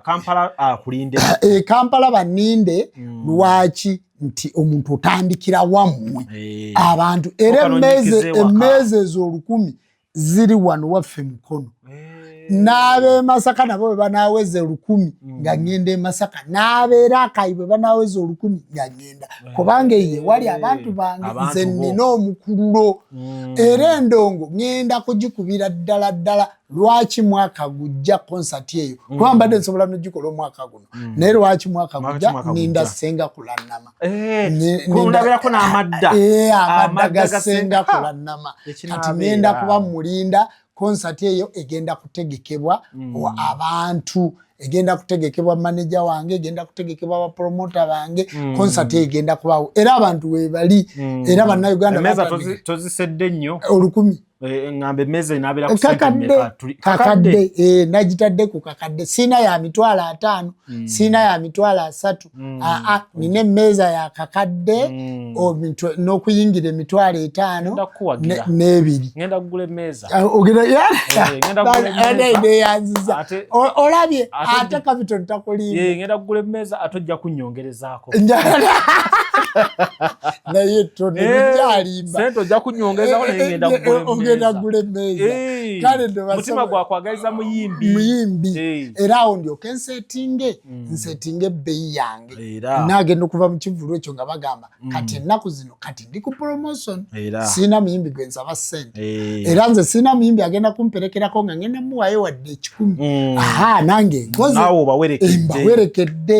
Kampala kulinde Kampala baninde lwaki nti omuntu otandikira wammwe abantu era emmeze ez'olukumi ziri wano waffe Mukono n'abe Masaka nabo bwe banaaweza 10 nga ngenda Masaka n'abeera Akayi bwe banaaweza 10 nga ngenda kubanga ye wali abantu bange nze nnina omukululo era endongo ngenda kugikubira ddala lwaki mwaka gujja concert eyo kuba mbadde nsobola n'ogikola omwaka guno naye lwaki mwaka gujja ninda Ssenga Kulannama kulabirako n'amadda amadda ga Ssenga Kulannama kati ngenda kuba mulinda concert eyo egenda kutegekebwa abantu egenda kutegekebwa manager wange egenda kutegekebwa aba promoter bange concert egenda kubawo era abantu webali era bannayuganda meza tozisedde nnyo 10 ngambe meze inabira kakadde najitadde ku kakadde sina ya mitwala 5 sina ya mitwala 3 nine meza ya kakadde n'okuyingira emitwala 5 n'ebiri ngenda kugula meza ogenda yanziza olabye ate kapito ntakulimba ngenda kugula meza atojja kunnyongerezaako naye tone byalimba sente ojja kunyongezaho ogenda gulemeza kale mutima gwakwagaliza muyimbi era awo ndyoka nsetinge ebbeeyi yange nagenda okuva mu kivulu ekyo nga bagamba kati ennaku zino kati ndi ku promotion siina muyimbi gwe nsaba ssente era nze siina muyimbi agenda kumperekerako nga ngenda muwayo wadde 10 nange nkoze mbawerekedde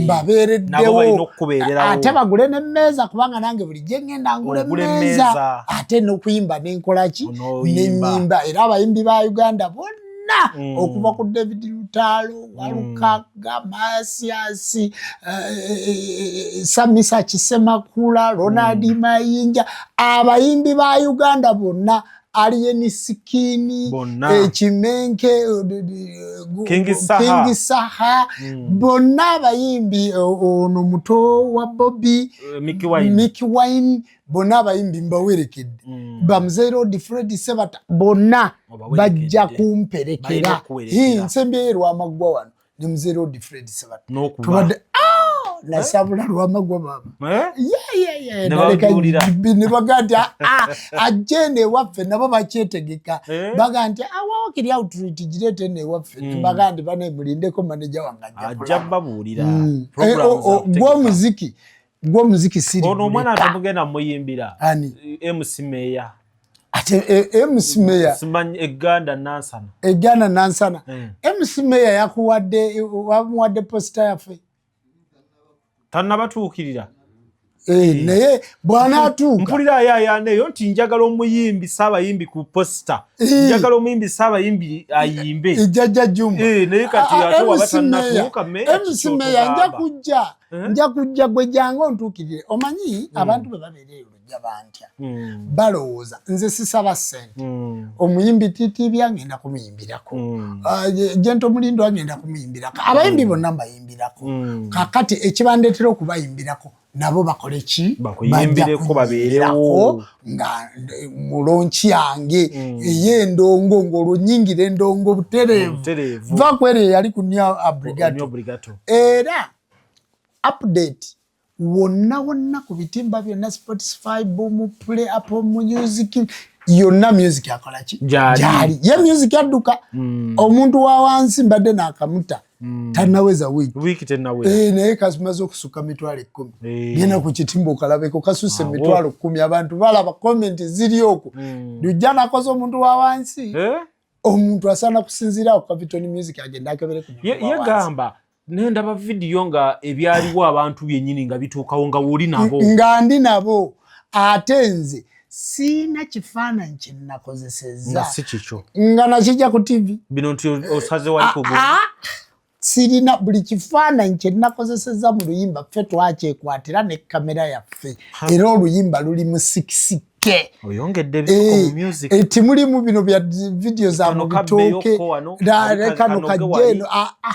mbabeereddewo ate bagule n'emmeeza kubanga nange buli gye ngenda ngula emmeeza ate n'okuyimba nenkolaki nenyimba era abayimbi ba Uganda bonna okuva ku David Lutalo Walukaga Masiasi Samisa Kisemakula Ronald Mayinja abayimbi ba Uganda bonna Alieni Sikini Chimenke Kingi Saha bonna abayimbi ono muto wa Bobby Mickey Wine bonna abayimbi mbawerekedde bamzero di Freddy Sebata bonna bajja kumperekera nsembye lwamagwa wano ne mzero di Freddy Sebata tubadde nasabula lwamagwa baba ne baganda ajene waffe nabo bakyetegeka baganda awo kiri outreach girete ne waffe baganda bane mulindeko manager wanga ajja babulira gwo muziki siri ono mwana atamugenda muyimbira MC Meya ate MC Meya simanyi Eganda Nansana MC Meya yamuwadde poster yaffe tannabatuukirira naye bwana atuuka mpulira yayaneyo nti njagala omuyimbi Saabayimbi ku poster njagala omuyimbi Saabayimbi ayimbe ejjajja Juma naye kati atuwa batannatuuka MC Meya nja kujja gwe jangu ontuukirire omanyi abantu bwe babeera olujja bantya balowooza nze sisaba ssente omuyimbi TTV agenda kumuyimbirako Jento Mulindo agenda kumuyimbirako abayimbi bonna mbayimbirako kakati ekibandeetera okubayimbirako nabo bakole ki bakuyimbireko babeerewo nga mulonchi yange ey'endongo ng'olunyingira endongo butereevu va kwere yali ku New Abrigato era update wonna ku bitimba byonna Spotify Boom Play Apple Music yonna music akola ki jali ye music adduka omuntu wa wansi mbadde n'akamuta tanaweza wiki tenaweza naye kasumaze okusuka mitwalo 10 genda ku kitimba okalabeko kasuse mitwalo 10 abantu balaba comment ziri okwo lujjana akoze omuntu wa wansi omuntu asana kusinzira ku Capitol Music agenda akebere ku yegamba nendaba video nga ebyaliwo abantu byennyini nga bituukawo nga woli nabo nga ndi nabo ate nze sina kifaananyi kye nakozesezza si kikyo nga nakijja ku TV bino nti osaze wali kugo sirina buli kifaananyi kye nakozesezza mu luyimba ffe twakyekwatira ne kamera yaffe era oluyimba luli mu 6K oyongedde biko mu music timulimu bino bya video za mu bitooke kano kajeno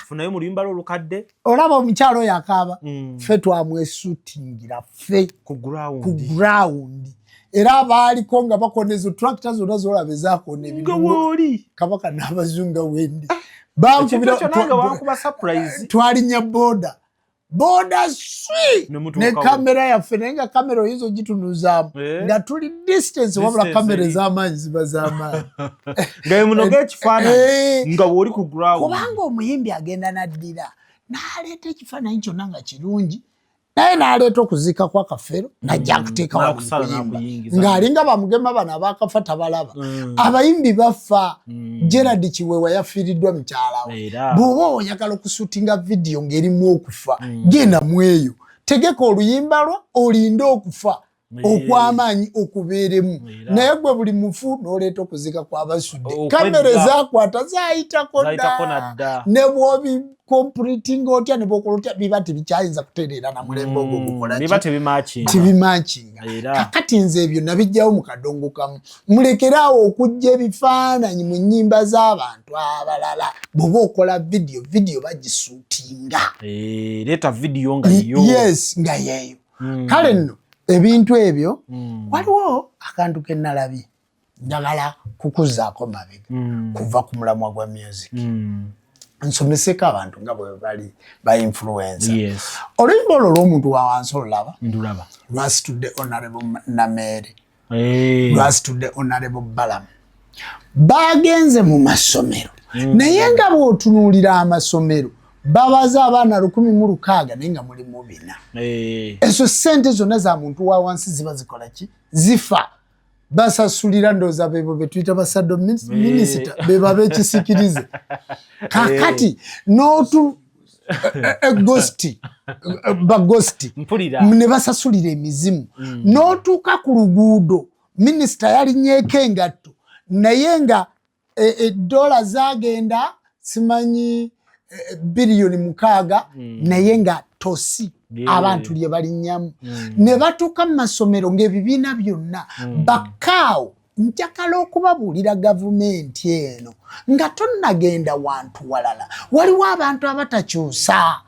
funayo mu luyimba lukadde olaba omukyalo yakaba ffe twamwesutingira ffe ku ground era abaaliko nga bakonezo tractors zonna zolabe zaakona ebintu kabaka n'abazunga wendi bankubira twalinya boda swi ne kamera yaffe naye nga kamera oyizo gitunuzaamu nga tuli distance wabula kamera ez'amaanyi ziba z'amaanyi ngaemunoga ekifaananyi nga woli ku ground kubanga omuyimbi agenda naddira n'aleeta ekifaananyi kyonna nga kirungi naye n'aleeta okuziika kwa Kafero najja kuteeka wakuyimba ng'alinga bamugema bano abakafa tabalaba abayimbi bafa Gerard Kiwewa yafiiriddwa mukyala we bw'oba oyagala okusuutinga vidiyo ng'erimu okufa genda mu eyo tegeka oluyimba lwo olinde okufa okw'amaanyi okubeeremu naye gwe buli mufu n'oleeta okuziika kw'abasudde kamera ezaakwata zaayitako dda ne bw'obi completing otya ne bwokola otya biba tebikyayinza kutereera na mulembe ogwo gukola biba tebimakinga kakati nze ebyo nabijjawo mu kadongo kamu mulekeraawo okujja ebifaananyi mu nnyimba z'abantu abalala bw'oba okola vidiyo bagisuutinga leeta vidiyo nga yo yes nga yeeyo kale nno ebintu ebyo waliwo akantu ke nalabye njagala kukuzaako mabega kuva ku mulamwa gwa music nsomeseko abantu nga bwe bali ba influencer. Yes. Oluyimba olwo olw'omuntu wa wansi olulaba? Ndulaba. Lwasitudde Honorable Namere. Hey. Lwasitudde Honorable Balamu. Bagenze mu masomero. Naye nga bw'otunuulira amasomero babaza abaana 1,600 naye nga mulimu 4. Ezo ssente zonna za muntu wa wansi ziba zikola ki? Zifa. Basasulira ndooza bebo be tuyita basado minisita beba bekisikirize. Kakati n'otu bagosti ne basasulira emizimu. N'otuuka ku luguudo minisita yalinyeeko engatto naye nga dola zagenda simanyi biliyoni 600 naye nga tosi abantu lye balinnyamu ne batuuka mu masomero ng'ebibiina byonna bakkaawo njakala okubabuulira gavumenti eno nga tonnagenda wantu walala waliwo abantu abatakyusa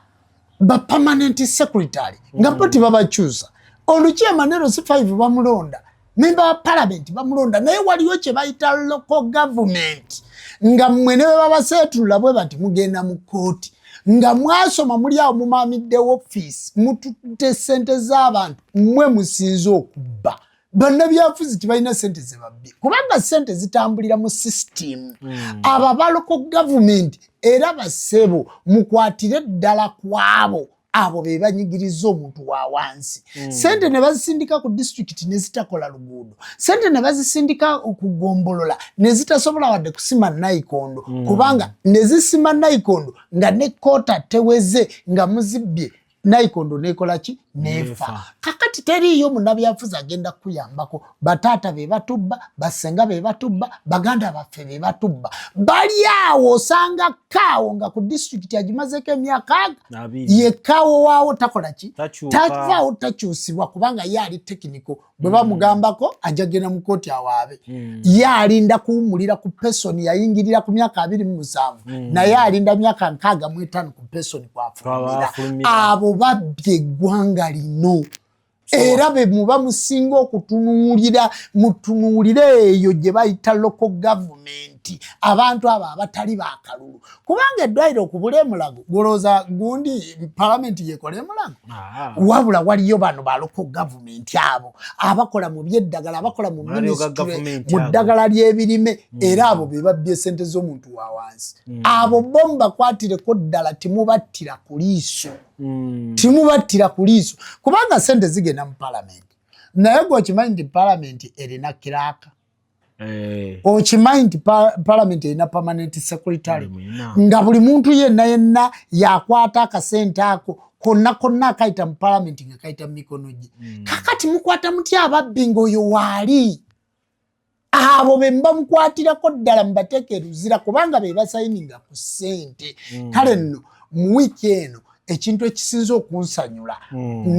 ba permanent secretary nga bo tebabakyusa olukyema si 5 bamulonda member wa parliament bamulonda naye waliwo kye bayita local government nga mmwe ne babaseetulula bwe bati mugenda mu kooti nga mwasoma muli awo mumamidde office mututte ssente z'abantu mmwe musinze okubba bannabyafuzi tebalina ssente ze babbi kubanga ssente zitambulira mu system abo ba local government era bassebo mukwatire ddala kwabo abo be banyigiriza omuntu wa wansi ssente ne bazisindika ku district ne zitakola luguudo ssente ne bazisindika okugombolola ne zitasobola wadde kusima nayikondo kubanga ne zisima nayikondo nga ne kota teweze nga muzibbye nayikondo nekola ki nefa kakati teriyo munnabyafuzi agenda kuyambako bataata be batubba basenga be batubba baganda baffe be batubba bali awo osanga kaawo nga ku district agimazeko emyaka ye kaawo waawo takola ki tavaawo takyusibwa kubanga ye ali tekiniko bwe bamugambako ajagenda mu kooti awaabe ye alinda kuwumulira ku pesoni yayingirira ku myaka 27 naye alinda myaka 65 ku pesoni kwafulumira abo babbye eggwanga lino era be muba musinga okutunuulira mutunuulire eyo gye bayita local government abantu abo abatali bakalulu kubanga eddwaliro okubula emulago golooza gundi parliament yekola emulago wabula waliyo bano ba local government abo abakola mu byeddagala abakola mu ministry mu ddagala ly'ebirime era abo be babbye ssente z'omuntu wa wansi abo bo mbakwatireko ddala temubattira ku liiso timubattira ku liiso kubanga ssente zigenda mu parliament naye gwe okimanyi nti parliament erina kiraka okimanyi nti parliament erina permanent secretary nga buli muntu yenna yakwata akasente ako konna akayita mu parliament nga kayita mu mikono gye kakati mukwata mutya ababbi ng'oyo waali abo be mbamukwatirako ddala mubateeke eruzira kubanga be basayininga ku ssente kale nno mu wiiki eno ekintu ekisinza okunsanyula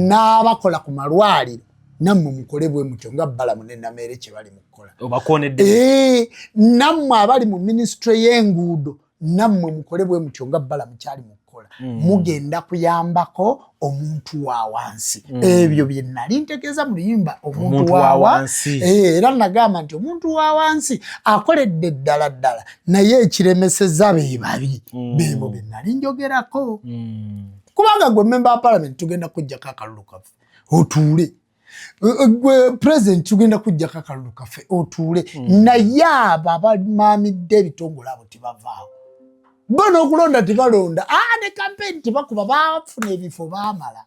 n'abakola ku malwaliro nammwe mukole bwe mutyo nga Balamu ne Namere kye bali mukola nammwe abali mu ministry y'enguudo nammwe mukole bwe mutyo nga Balamu kyali mukola mugenda kuyambako omuntu wa wansi ebyo bye nali ntegeeza mu luyimba omuntu wa wansi era nagamba nti omuntu wa wansi akoledde ddala naye ekiremeseza be babi bebo bye nali njogerako kubanga gwe member wa parliament tugenda kujjako akalulu kaffe otuule gwe president tugenda kujjako akalulu kaffe otuule naye abo abamamidde ebitongole abo tebavaawo bono okulonda tebalonda ne campaign tebakuba bafuna ebifo baamala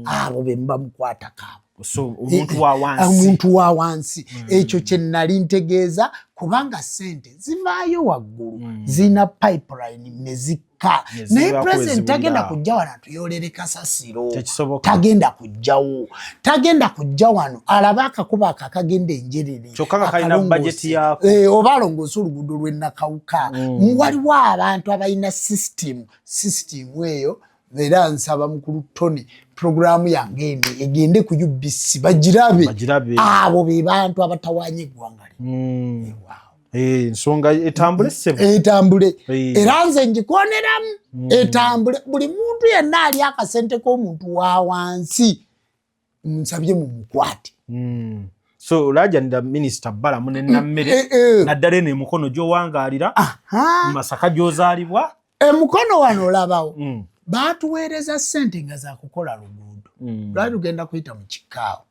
abo be mbamukwata kaabo so omuntu wa wansi ekyo kye nali ntegeeza kubanga ssente zivaayo waggulu zina pipeline ne zikka naye president tagenda kujja wano atuyolere kasasiro tagenda kujja wano alabe akakuba akakagenda enjerere oba alongoosa oluguudo lw'ennakawuka waliwo abantu abalina system eyo era nsaba mukulu Tony programu yange egende ku UBC bagirabe abo be bantu abatawanye eggwanga ensonga etambule ssebo etambule era nze ngikoneramu etambule buli muntu yenna ali akasente k'omuntu wa wansi nsabye mu mukwate so olajanira Minister Balamu ne Namere naddala eno emukono gy'owangaalira mu Masaka gy'ozaalibwa Emukono wano olabawo baatuweereza ssente nga za kukola luguudo lwali lugenda kuyita mu kikaawo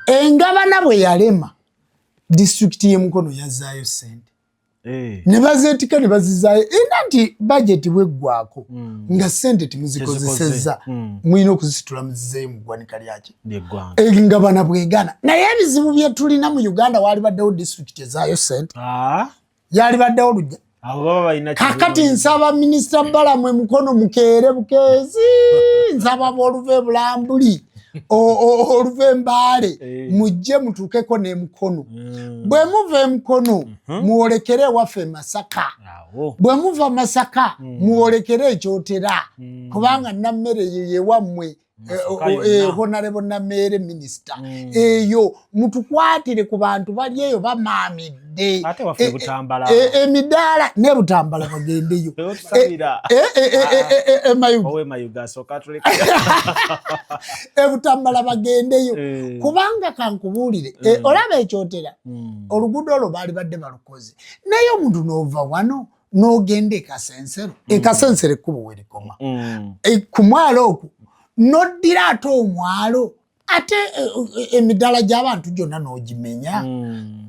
engabana bwe yalema disitulikiti y'Emukono yazzaayo ssente ne bazeetika ne bazizaayo era nti bajeti bweggwako nga ssente temuzikozesezza mulina okuzisitula muzizeeyo mu ggwanika lyaki engabana bwegana naye ebizibu bye tulina mu Uganda waali baddewo disitulikiti ezaayo ssente yaali baddewo lujja kakati nsaba minisita Balamu Emukono mukeere bukeezi nsaba b'oluva Bulambuli oluva Mbale mujje mutuukeko n'Emukono bwe muva Emukono muwolekere ewaffe Masaka bwe muva Masaka muwolekere ekyotera kubanga nammere yewammwe honorable Namere minister eyo mutukwatire ku bantu bali eyo bamaamidde ate waffe Butambala emidaala ne Butambala bagendeyo Mayuga so katuleka Butambala bagendeyo kubanga kankubuulire olaba ekyotera oluguudo olwo baali badde balukoze naye omuntu n'ova wano n'ogenda ekasensero ekkubo werikoma ku mwalo okwo noddira ate omwalo ate emidaala gy'abantu gyonna n'ogimenya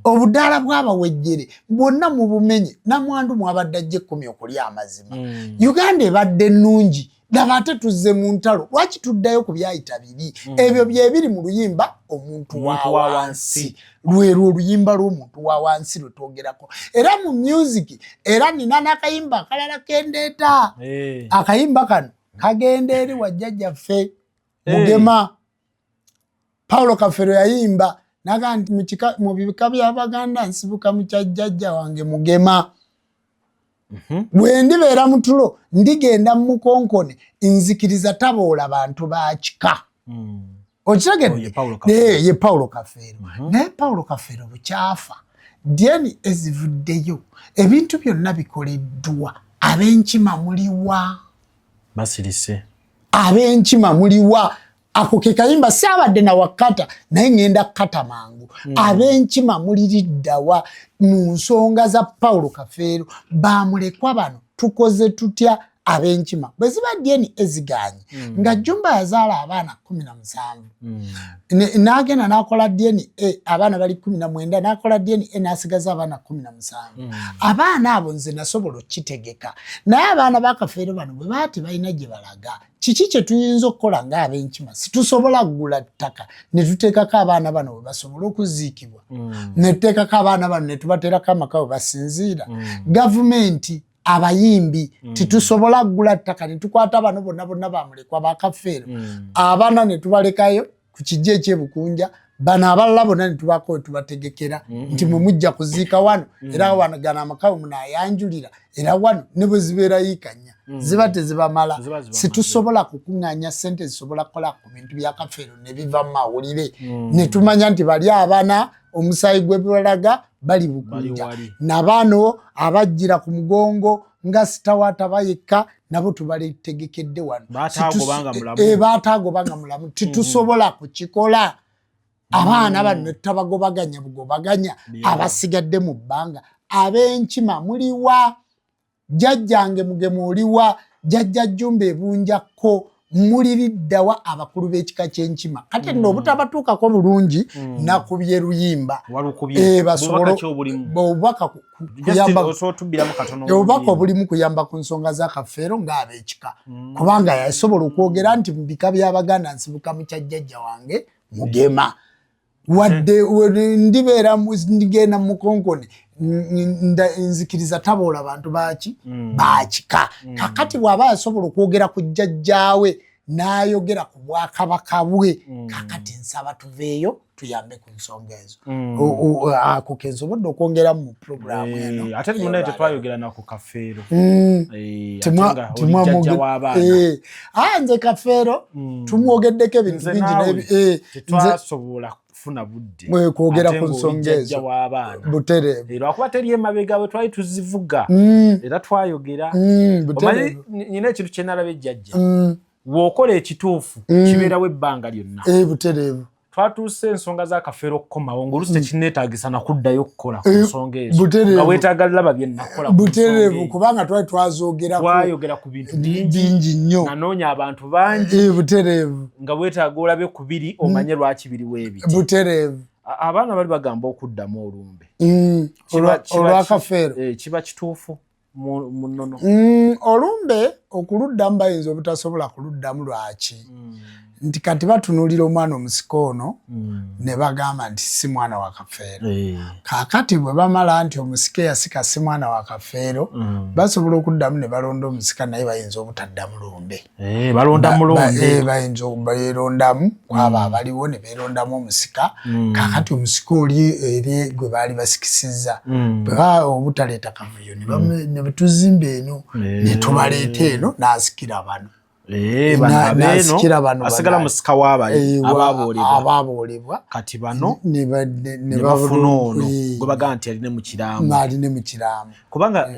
obudaala bw'abawejjere bwonna mubumenye namwandu mwabadde ajja 10 okulya amazima Uganda ebadde ennungi laba ate tuzze mu ntalo lwaki tuddayo ku byayita bibi ebyo byebiri mu luyimba omuntu wa wansi lwero oluyimba lw'omuntu wa wansi lwe twogerako era mu music era nina n'akayimba akalala kendeeta akayimba kano kagenda eri wajjajjaffe Mugema Paulo Kafero yayimba naga nti mu bika by'Abaganda nsibuka mu kyajjajja wange Mugema bwe ndibeera mu tulo ndigenda mu Mukonkone nzikiriza taboola bantu bakika okitegedde ye Paulo Kafero naye Paulo Kafero bukyafa dyeni ezivuddeyo ebintu byonna bikoleddwa ab'enkima muliwa basirise ab'enkima muliwa ako ke kayimba saabadde na wakata naye ngenda kata mangu ab'enkima muliriddawa mu nsonga za Paulo Kafero bamulekwa bano tukoze tutya ab'enkima bwe ziba dyeni eziganye nga Jumba yazaala abaana 17 n'agenda n'akola dyeni abaana bali 19 n'akola dyeni n'asigaza abaana 17 abaana abo nze nasobola okitegeka naye abaana ba Kafeero bano bwe baati balina gye balaga kiki kye tuyinza okukola ng'ab'enkima situsobola kugula ttaka ne tuteekako abaana bano bwe basobola okuziikibwa ne tuteekako abaana bano ne tubateerako amaka bwe basinziira gavumenti abayimbi titusobola kugula ttaka ne tukwata bano bonna bamulekwa ba Kafeero abaana ne tubalekayo ku kijja ekyebukunja bano abalala bonna ne tubako tubategekera nti mujja kuziika wano era wano gana amakawo munaayanjulira era wano ne bwe zibeera yiikanya ziba tezibamala situsobola kukuŋŋaanya ssente zisobola kukola ku bintu bya Kafeero ne biva mu mawulire ne tumanya nti bali abaana omusaayi gwe balaga bali bukunja nabano abajjira ku mugongo nga sitawata bayekka nabo tubaletegekedde wano baatagobanga mulamu titusobola kukikola abaana bano tabagobaganya bugobaganya abasigadde mu bbanga ab'enkima muliwa jjajjange Mugema oliwa jjajja Jumba ebunjako muliriddawa abakulu b'ekika ky'enkima kati nno obutabatuukako bulungi nakubye luyimba basobola obubaka obulimu kuyamba ku nsonga za Kafeero ng'ab'ekika kubanga yasobola okwogera nti mu bika by'Abaganda nsibuka mu kyajjajja wange Mugema wadde ndibeera ndigenda mu Mukonkone nzikiriza taboola bantu bakika kakati bw'aba yasobola okwogera ku jjajjaawe n'ayogera ku bwakabaka bwe kakati nsaba tuveeyo tuyambe ku nsonga ezo ako kensobodde okwongera mu puroguramu eno ate munaye tetwayogera naku Kafeero nze Kafeero tumwogeddeko ebintu bingi tetwasobola kufuna budde kwogera ku nsonga ezo butereevu lwakuba teri emabega bwe twali tuzivuga era twayogera nyina ekintu kye nalaba ejjajja bw'okola ekituufu kibeerawo ebbanga lyonna butereevu twatuuse ensonga z'akafeero okukomawo ng'oluusi tekinneetaagisa na kuddayo okukola ku nsonga ezo nga weetaaga laba bye nnakola butereevu kubanga twali twayogera ku bintu bingi nnyo nanoonya abantu bangi butereevu nga weetaaga olabe ku biri omanye lwaki biriwo ebiti butereevu abaana bali bagamba okuddamu olumbe olwakafeero kiba kituufu munono olumbe okuluddamu bayinza obutasobola kuluddamu lwaki nti kati batunuulira omwana omusika ono ne bagamba nti si mwana wa kafeero kaakati bwe bamala nti omusika eyasika si mwana wa kafeero basobola okuddamu ne balonda omusika naye bayinza obutaddamu lumbe bayinza beerondamu kwabo abaliwo ne beerondamu omusika kaakati omusika oli eri gwe baali basikisizza bwe obutaleeta kavuyo ne betuzimba eno ne tubaleeta eno n'asikira bano asigala musika w'abali abaaboolebwa kati bano ne bafuna ono gwe bagaa nti aline mu kiraamu kubanga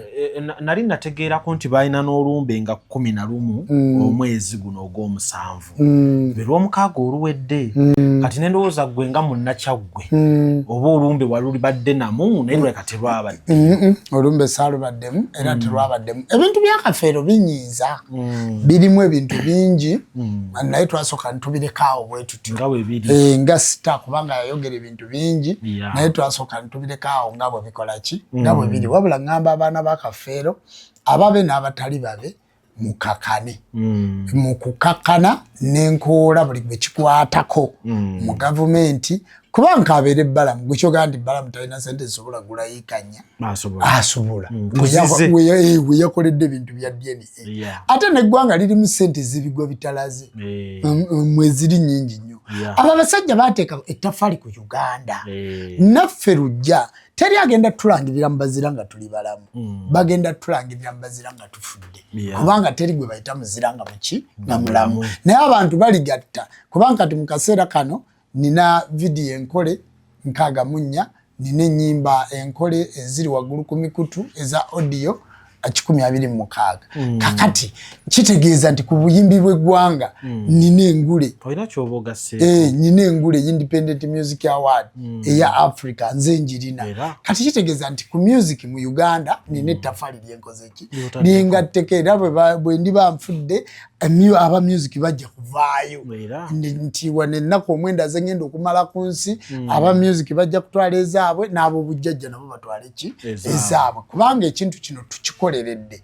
nali nategeerako nti balina n'olumbe nga 11 omwezi guno ogw'omusanvu be lw'omukaaga oluwedde kati nendowooza ggwe nga munnakyaggwe oba olumbe walulibadde namu naye luleka terwabadde olumbe saalubaddemu era terwabaddemu ebintu byakafeero binyiiza birimu ebintu bingi naye twasooka ntubirekawo bwe tutyo nga sita kubanga yayogera ebintu bingi naye twasooka ntubirekawo nga bwe bikola ki nga bwe biri wabula ngamba abaana ba kafeero ababe n'abatali babe mukakane mu kukakana n'enkoola buli gwe kikwatako mu gavumenti kubanga abeera ebbalamu gwe kyogamba nti ebbalamu talina sente zisobola gulayiikanya asobola we yakoledde ebintu bya DNA ate neggwanga lirimu sente zibigwa bitalaze mweziri nyingi nnyo abo abasajja baateeka ettaffaali ku Uganda naffe lujja teri agenda tulangirira mu bazira nga tuli balamu bagenda tulangirira mu bazira nga tufudde kubanga teri gwe bayita muzira nga muki nga mulamu naye abantu baligatta kubanga kati mu kaseera kano nina vidiyo enkole nkaaga munnya nina ennyimba enkole eziri waggulu ku mikutu eza audio 126 kakati kitegeeza nti ku buyimbi bw'eggwanga nina engule nina engule Independent Music Award eya Africa nze njirina kati kitegeeza nti ku music mu Uganda nina ettaffaali lyenkozeki lingatteko era bwe ndiba nfudde aba music bajja kuvaayo nti wane ennaku omwenda zengenda okumala ku nsi aba music bajja kutwala ezaabwe n'abo bujjajja nabo batwale ki ezaabwe kubanga ekintu kino tukikoleredde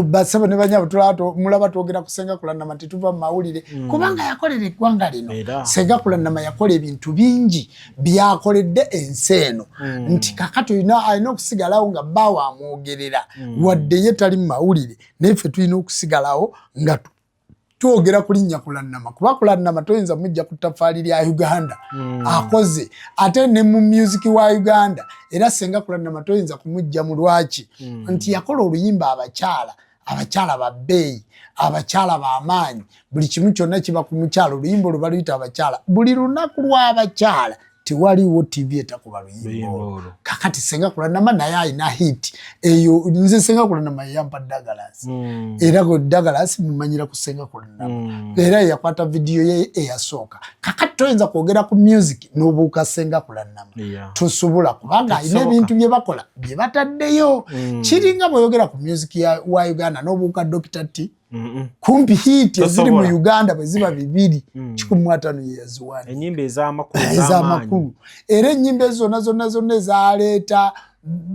basabo ne banyabo mulaba twogera ku Ssengakulannama tetuva mu mawulire kubanga yakolera eggwanga lino Ssengakulannama yakola ebintu bingi byakoledde ensi eno nti kakati alina okusigalawo nga baawa amwogerera wadde ye tali mu mawulire naye ffe tulina okusigalawo nga twogera ku linnya Kulannama kuba Kulannama toyinza mujja ku ttaffaali lya Uganda akoze ate ne mu music wa Uganda era Ssengakulannama toyinza kumujja mu lwaki nti yakola oluyimba abakyala babbeeyi abakyala b'amaanyi buli kimu kyonna kiba ku mukyala oluyimba olwo baluyita abakyala buli lunaku lw'abakyala tewaliwo TV etakuba luyimba kakati Ssengakulannama naye alina hit eyo nze Ssengakulannama yampa Douglas era go Douglas mumanyira ku Ssengakulannama era yakwata video ye eyasooka kakati toyinza kwogera ku music n'obuuka Ssengakulannama tosobola kubanga alina ebintu bye bakola bye bataddeyo kiringa bw'oyogera ku music wa Uganda n'obuuka Dr. T kumpi hit eziri mu Uganda bwe ziba 215 years one enyimba ez'amakulu era ennyimba zonna ezaleeta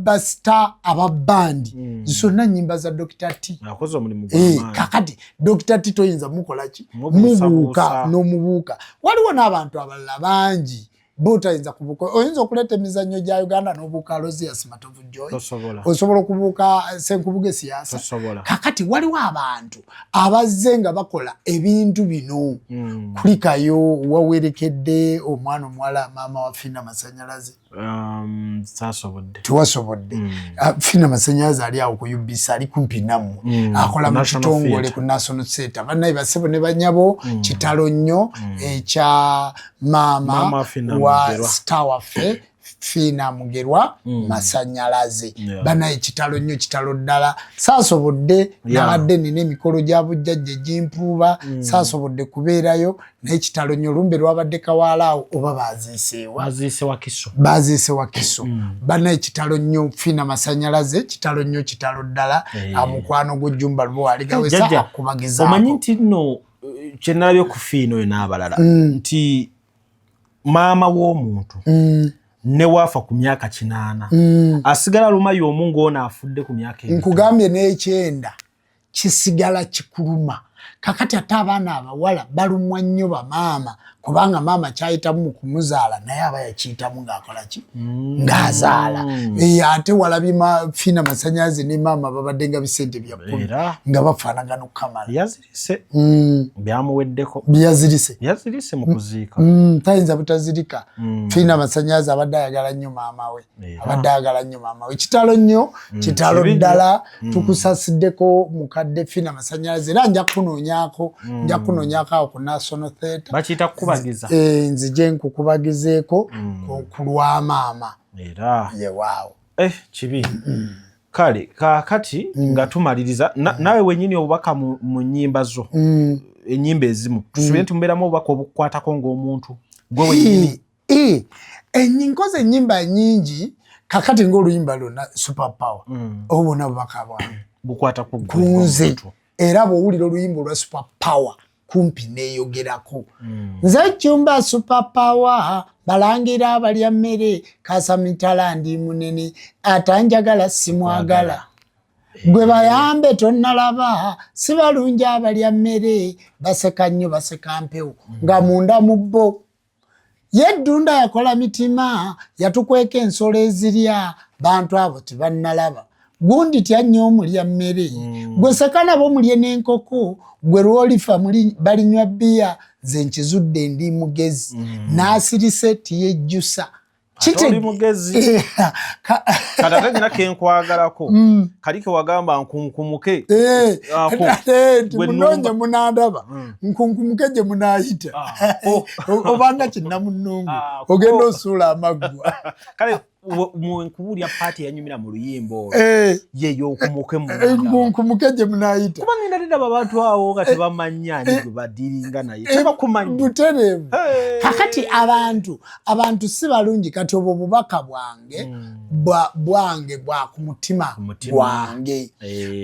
basita ababandi zonna nnyimba za Dr. T kakati Dr. T toyinza mukolaki mubuuka n'omubuuka waliwo n'abantu abalala bangi botayinza kubuuka oyinza okuleeta emizannyo gya Uganda n'obuuka Rosias Matovu Joy osobola okubuuka Ssenkubuge Siasa kakati waliwo abantu abazze nga bakola ebintu bino kulikayo wawerekedde omwana omuwala maama wa Fina Masanyalaze tewasobodde Fina Masanyalaze ali awo ku UBC ali kumpi nammwe akola mu kitongole ku National Theatre bannaye basebo ne banyabo kitalo nnyo ekya maama wa Star waffe Fiina Mugerwa Masanyalaze bana ekitalo nnyo kitalo ddala saasobodde nabadde nina emikolo gya bujjajja gimpuuba saasobodde kubeerayo n'ekitalo nnyo lumbe lwabadde kawaalaawo oba baziise Wakiso bana ekitalo nnyo Fiina Masanyalaze kitalo nnyo kitalo ddala amukwano gw'Ejjumba Lubowa gawesa akubagizaako omanyi nti nno kyenalabye ku Fiina oyo n'abalala nti maama w'omuntu ne waafa ku myaka 8 asigala lumayo omu ng'ono afudde ku myaka 9 nkugambye n'ekyenda kisigala kikuluma kakati ate abaana abawala balumwa nnyo bamaama kubanga maama kyayitamu mu kumuzaala naye aba yakiyitamu ng'akola ki ng'azaala ate walabye Fiina Masanyalaze ne maama babadde nga bisente bya kkumi nga bafaanagana okukamala yazirise byamuweddeko yazirise mu kuziika tayinza butazirika Fiina Masanyalaze abadde ayagala nnyo maama we kitalo nnyo kitalo ddala tukusasiddeko mukadde Fiina Masanyalaze era nja kunoonyaako awo ku National Theatre bakiyita kukubagiza nzije nkukubagizeeko ku lwa maama era yewaawo kibi kale kakati nga tumaliriza nawe wenyini obubaka mu nnyimba zo ennyimba ezimu tusubire nti mubeeramu obubaka obukukwatako ng'omuntu gwe wenyini nkoze ennyimba nyingi kakati ng'oluyimba lwonna Super Power obona bubaka bwange bukwata ku nze era bw'owulira oluyimba olwa Super Power kumpi neeyogerako nze Jjumba Super Power balangira abalya mmere Kasamitala ndi munene atanjagala simwagala gwe bayambe tonnalaba si balungi abalya mmere baseka nnyo baseka mpewo nga munda mu bbo yeddunda yakola mitima yatukweka ensolo ezirya bantu abo tebannalaba gundi tyannyo omulya mmere gwe seka nabo mulye n'enkoko gwe lwolifa balinywa bbiya nze nkizudde ndi mugezi n'asirise tiyejjusa Oli mugezi katate nyina kenkwagalako kaliko wagamba nkunkumuke munonye munandaba nkunkumuke gye munayita obanga kinnamunungu ogenda osuula amaggwa kale nkubulya paati yanyumira mu luyimbo yeyo okumuke nkumuke gye munayita kuba ngenda lidaba abantu awo nga tebamanya ni gwe badiringa naye tebakumanyi butereevu kakati abantu si balungi kati obwo bubaka bwange bwa ku mutima gwange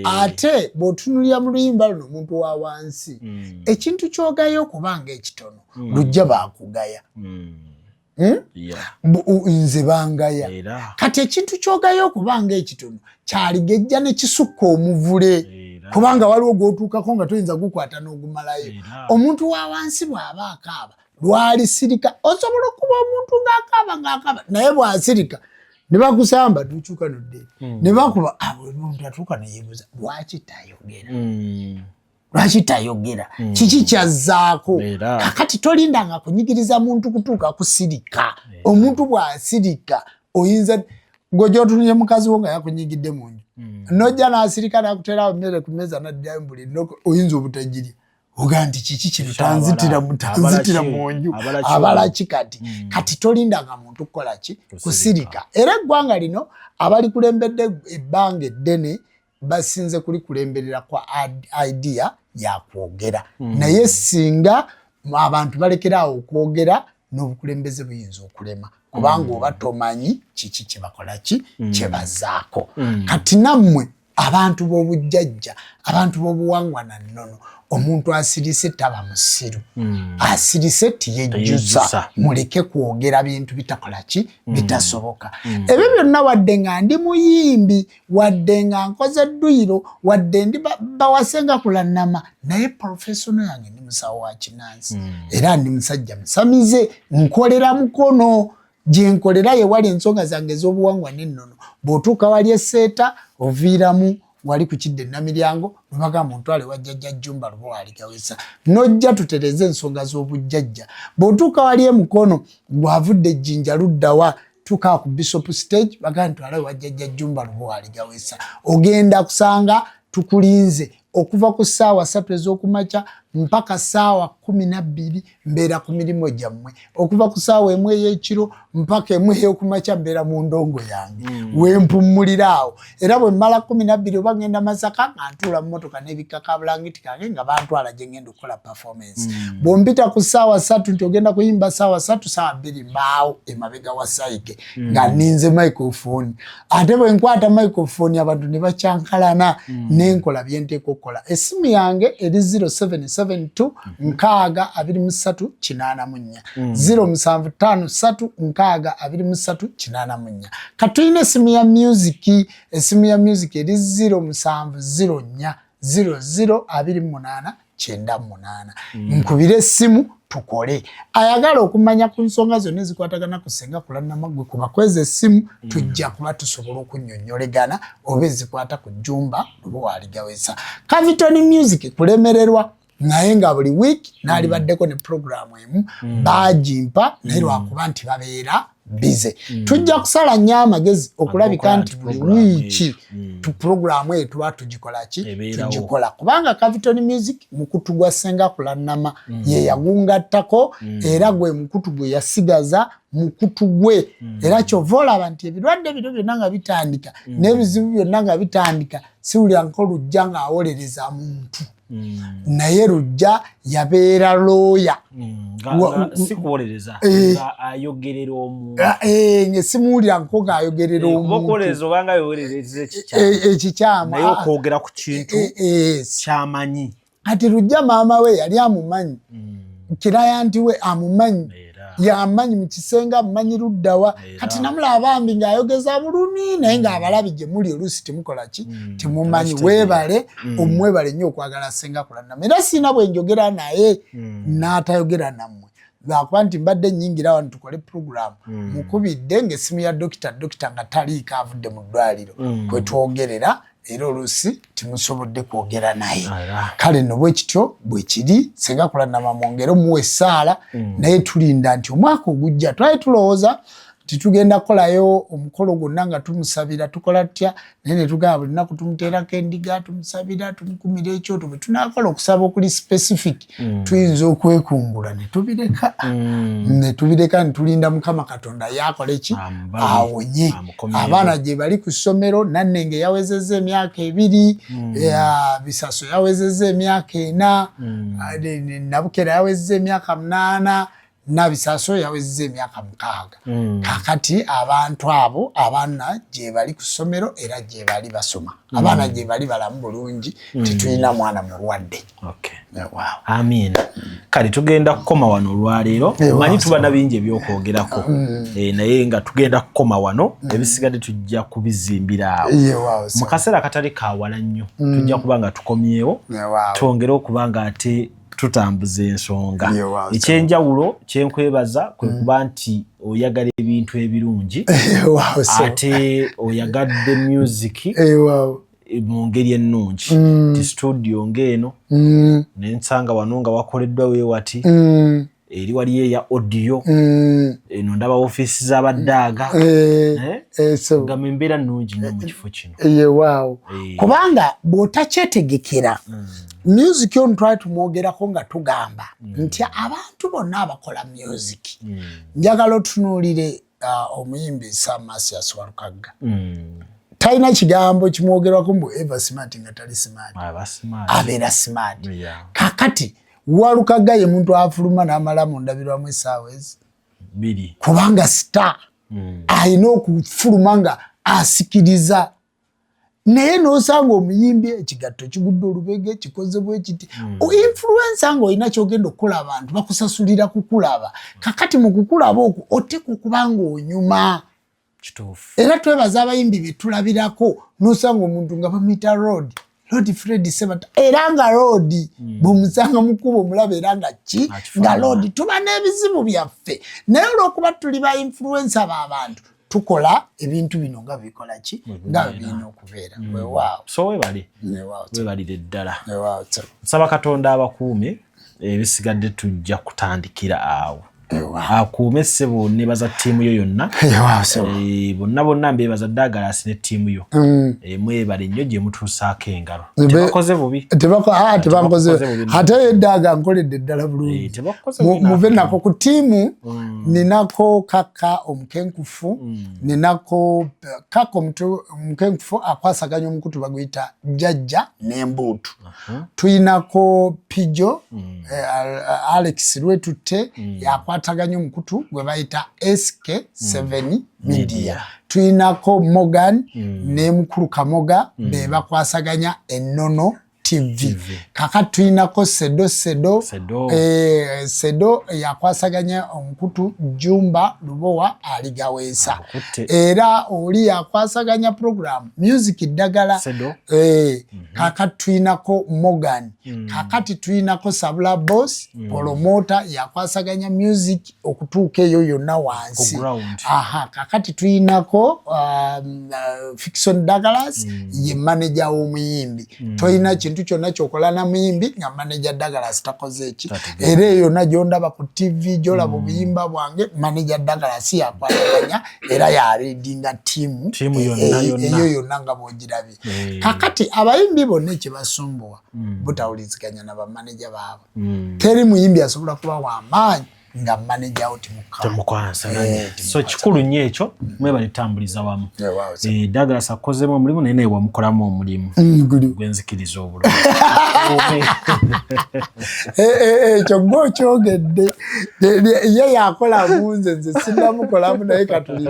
ate bw'otunulira mu luyimba luno omuntu wa wansi ekintu kyogayo okubanga ekitono lujja baakugaya nze bangaya kati ekintu kyogayo okubanga ekitono kyaligejja ne kisukka omuvule kubanga waliwo gw'otuukako nga toyinza gukwata n'ogumalayo omuntu wa wansi bw'aba akaaba lwalisirika osobola okuba omuntu ng'akaaba naye bw'asirika ne bakusamba tukyuka nodde ne bakuba omuntu atuuka neyeebuuza lwaki tayogera kiki kyazzaako kakati tolindanga kunyigiriza muntu kutuuka kusirika omuntu bw'asirika oyinza gwojotunye mukazi wo nga yakunyigidde mu nju nojja n'asirika n'akuterawo mmere ku mmeeza n'addayo buli oyinza obutajirya oga nti kiki kino tanzitira mu nju abalaki kati tolindanga muntu kukola ki kusirika era eggwanga lino abali kulembedde ebbanga eddene basinze kulikulemberera kwa idea ya kwogera naye singa abantu balekerawo okwogera n'obukulembeze buyinza okulema kubanga oba tomanyi kiki kyebakola ki kyebazaako kati nammwe abantu b'obujjajja abantu b'obuwangwa na nnono omuntu asirise taba musiru asirise tiyejjusa muleke kwogera bintu bitakola ki bitasoboka ebyo byonna wadde nga ndi muyimbi wadde nga nkoze dduyiro wadde ndi bawasenga kulannama naye professional yange ndi musawo wa kinansi era ndi musajja musamize nkolera mukono gyenkolera ye wali ensonga zange ez'obuwangwa n'ennono bw'otuuka wali eseeta oviiramu wali ku kidde namiryango nebagamba ntwale wajjajja Jjumba Lubowa aligawesa nojja tutereze ensonga z'obujjajja bw'otuuka wali emukono bw'avudde ejjinja luddawa tuuka ku Bishop stage bagamba ntwale wajjajja Jjumba Lubowa aligawesa ogenda kusanga tukulinze okuva ku ssaawa 3 ez'okumakya mpaka ssaawa 12 mbeera ku mirimu gyammwe, okuva ku ssaawa 1 ey'ekiro mpaka 1 ey'okumakya mbeera mu ndongo yange wempummulira awo, era bwe mmala 12 oba ngenda Masaka nga ntuula mu mmotoka n'ebikaka bulangiti kange nga bantwala gye ngenda okukola performance. Bw'ompita ku ssaawa 3 nti ogenda kuyimba ssaawa 3 ssaawa 2 mbaawo emabega wa Saike nga nninze microphone, ate bwe nkwata microphone abantu ne bakyankalana n'enkola bye nteeka okukola. Essimu yange eri 0772 62384 0753 katulina essimu ya music, essimu ya music eri 0704 0028 98. Nkubira essimu tukole. Ayagala okumanya ku nsonga zonna ezikwatagana ku Ssenga Kulanamagwe kuba kweza essimu tujja kuba tusobola okunnyonnyolegana oba ezikwata ku Jjumba Luwaligawesa. Caviton Music kulemererwa naye nga buli week naali baddeko ne programu emu baagimpa naye lwakuba nti babeera bize. Tujja kusala nnyo amagezi okulabika nti buli wiiki tu programu eyo tuba tugikola ki? Tugikola. Kubanga Caviton Music mukutu gwa Ssenga Kulanama ye yagungattako era gwe mukutu gwe yasigaza mukutu gwe. Era kyova olaba nti ebirwadde bino byonna nga bitandika n'ebizibu byonna nga bitandika siwulira nko lujja ng'awolereza muntu. Naye lujja yabeera looya sikuwolereza ayogerera omuntu ngesimuwulira nko ng'ayogerera omuntu ekikyama naye okwogera ku kintu kyamanyi. Kati lujja maama we yali amumanyi, kirayanti we amumanyi, yamanyi mu Kisenga amumanyi luddawa. Kati namulaba bambi ng'ayogeza bulumi naye ng'abalabi gye muli oluusi temukola ki? Temumanyi. Weebale omwebale nnyo okwagala Ssenga Kulanama. Era siina bwe njogera naye n'atayogera nammwe lwakuba nti mbadde nnyingira wano tukole programu mukubidde ng'essimu ya dokita nga taliiko avudde mu ddwaliro kwe twogerera era oluusi timusobodde kwogera naye. Kale no bwe kityo bwe kiri. Ssenga Kulanama mwongere muwe essaala naye tulinda nti omwaka ogujja twali tulowooza titugenda kukolayo omukolo gwonna nga tumusabira tukola tutya naye ne tugamba buli lunaku tumuteerako endiga tumusabira tumukumira ekyoto bwe tunaakola okusaba okuli specific tuyinza okwekumbula ne tubireka ne tulinda Mukama Katonda yakola eki awonye. Abaana gye bali ku ssomero Nannenge yawezezza emyaka 2 Bisaso yawezezza emyaka 4 Nabukera yawezezza emyaka 8 Nabisaso yawezezza emyaka 6. Kakati abantu abo abaana gye bali ku ssomero era gye bali basoma. Abaana gye bali balamu bulungi tetulina mwana mulwadde. Wow. Amin. Kale tugenda kukoma wano olwaleero. Manyi tuba na bingi ebyokwogerako. Naye nga tugenda kukoma wano ebisigadde tujja kubizimbira awo. Mu kaseera katali kawala nnyo tujja kuba nga tukomyewo twongere okuba nga ate tutambuza ensonga. Ekyenjawulo kyenkwebaza kwe kuba nti oyagala ebintu ebirungi ate oyagadde music mu ngeri ennungi. Ti studio ng'eno nensanga wano nga wakoleddwa weewati eri wali eya audio eno ndaba ofiisi z'abaddaaga nga membeera nnungi nnyo mu kifo kino. Kubanga bw'otakyetegekera music ono twali tumwogerako nga tugamba nti abantu bonna abakola music njagala otunuulire omuyimbi Sam Masias Walukagga talina kigambo kimwogerwako mbu eva smart nga tali smart abeera smart. Kakati Walukagga ye muntu afuluma n'amala mu ndabirwamu essaawa ezi 2 kubanga star alina okufuluma nga asikiriza. Naye n'osanga omuyimbi ekigatto kigudde olubege kikoze bwe kiti influencer nga olina kyogenda okukola abantu bakusasulira kukulaba. Kakati mu kukulaba okwo oteeka okuba ng'onyuma. Era twebaza abayimbi be tulabirako n'osanga omuntu nga bamuyita Road Fred Sebata era nga Road bw'omusanga mu kkubo omulaba era nga ki nga Road. Tuba n'ebizibu byaffe naye olw'okuba tuli ba influencer b'abantu tukola ebintu bino nga bikola ki nga birina okubeera. So webalire ddala. Nsaba Katonda abakuume ebisigadde tujja kutandikira awo. akuume ssebo nebaza ttiimu yo yonna bonna mbebaza Douglas ne ttiimu yo mwebale nnyo gye mutuusaako engalo tebakoze bubi tebakoze ate Eddaga nkoledde ddala bulungi muve nako ku ttiimu ninako Kaka omukenkufu ninako Kaka omukenkufu akwasaganya omukutu baguyita Jjajja n'Embuutu tuyinako Pijo Alex Lwetutte yakwataganya omukutu gwe bayita SK7 Media tuyinako Morgan ne mukulu Kamoga be bakwasaganya Ennono TV. Kaka tuyinako Sedo yakwasaganya omukutu Jumba Lubowa Aligaweesa era oli yakwasaganya program Music Ddagala kaka tuyinako Morgan kakati tuyinako Sabula Boss promoter yakwasaganya music okutuuka eyo yonna wansi kakati tuyinako Fiction Douglas ye manager w'omuyimbi toyina kintu kyonna kyokola na muyimbi nga manager Douglas takoze eki era eyo na gyondaba ku TV gyolaba obuyimba bwange manager Douglas yakwataganya era ya leadinga team eyo yonna nga bwogirabye kakati abayimbi bonna ekibasumbuwa butawuliziganya na bamanager baabwe teri muyimbi asobola kuba w'amaanyi nga manager out mukwansa so kikulu nnyo ekyo mweba nitambuliza wamu Douglas akozemu omulimu naye naye wamukolamu omulimu gwenzikiriza obulungi ekyo gw'okyogedde ye yakola munze nze sinnamukolamu naye katuli